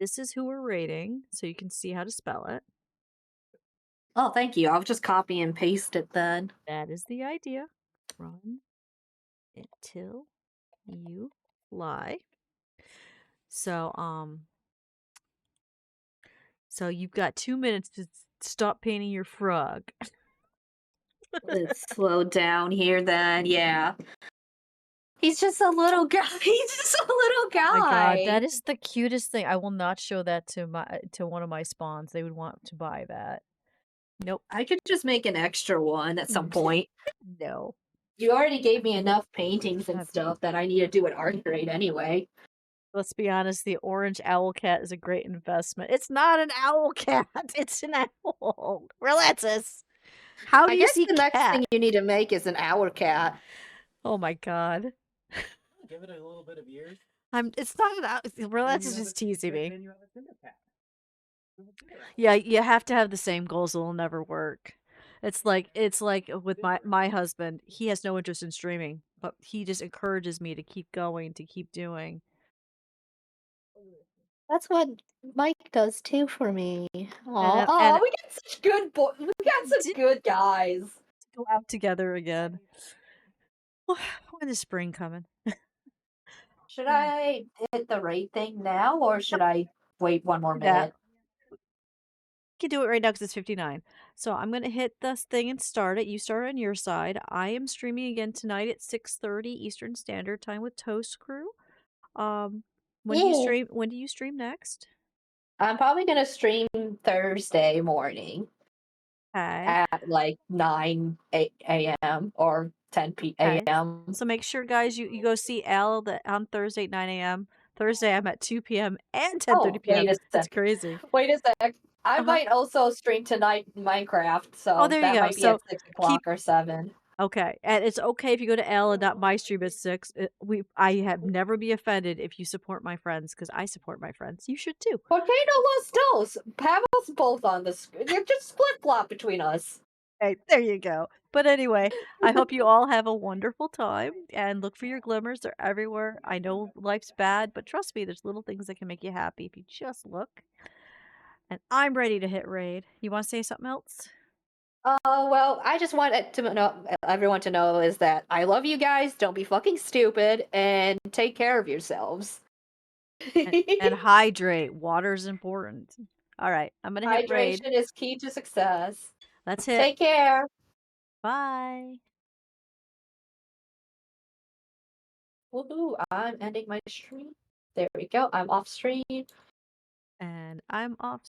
This is who we're rating, so you can see how to spell it. Oh, thank you. I'll just copy and paste it then. That is the idea. Run until you fly. So, so you've got 2 minutes to stop painting your frog. Let's slow down here then. Yeah. He's just a little guy. He's just a little guy. Oh my god, that is the cutest thing. I will not show that to one of my spawns. They would want to buy that. Nope. I could just make an extra one at some point. No. You already gave me enough paintings and Okay. stuff that I need to do an art grade anyway. Let's be honest, the orange owl cat is a great investment. It's not an owl cat. It's an owl. Relentless. How do I you guess see the next cat? thing you need to make is an hour cat. Oh my god. Give it a little bit of years. It's not an owl. Relentless is Then you just have a- teasing me. Then you have a cinder cat. You have a cinder owl. Yeah, you have to have the same goals. It'll never work. It's like with my husband. He has no interest in streaming, but he just encourages me to keep going, to keep doing. That's what Mike does too for me. And- Oh, we got such good We got some Did- good guys. Go out together again. When is spring coming? Should I hit the rate thing now, or should I wait one more minute? You can do it right now because it's 59. So I'm going to hit this thing and start it. You start on your side. I am streaming again tonight at 6:30 Eastern Standard Time with Toast Crew. When do you Yeah. stream? When do you stream next? I'm probably gonna stream Thursday morning Okay. at like 9 a.m. or 10 Okay. a.m. So make sure, guys, you go see Al on Thursday at 9 a.m. Thursday I'm at 2 p.m. and 10:30 p.m. Wait a That's sec. crazy. Wait a sec. I Uh-huh. might also stream tonight Minecraft, so Oh, there you that go. might be So at 6 o'clock or 7. Okay, and it's okay if you go to L and not my stream at 6. I have never be offended if you support my friends because I support my friends. You should too. ¿Por qué no los dos? Have us both on the screen. Just flip flop between us. Hey, there you go. But anyway, I hope you all have a wonderful time and look for your glimmers. They're everywhere. I know life's bad, but trust me, there's little things that can make you happy if you just look. And I'm ready to hit raid. You want to say something else? Well, I just wanted to know everyone to know is that I love you guys. Don't be fucking stupid and take care of yourselves. And hydrate. Water's important. All right, I'm gonna hit raid. Hydration is key to success. Let's hit. Take care. Bye. Woohoo! I'm ending my stream. There we go. I'm off stream. And I'm off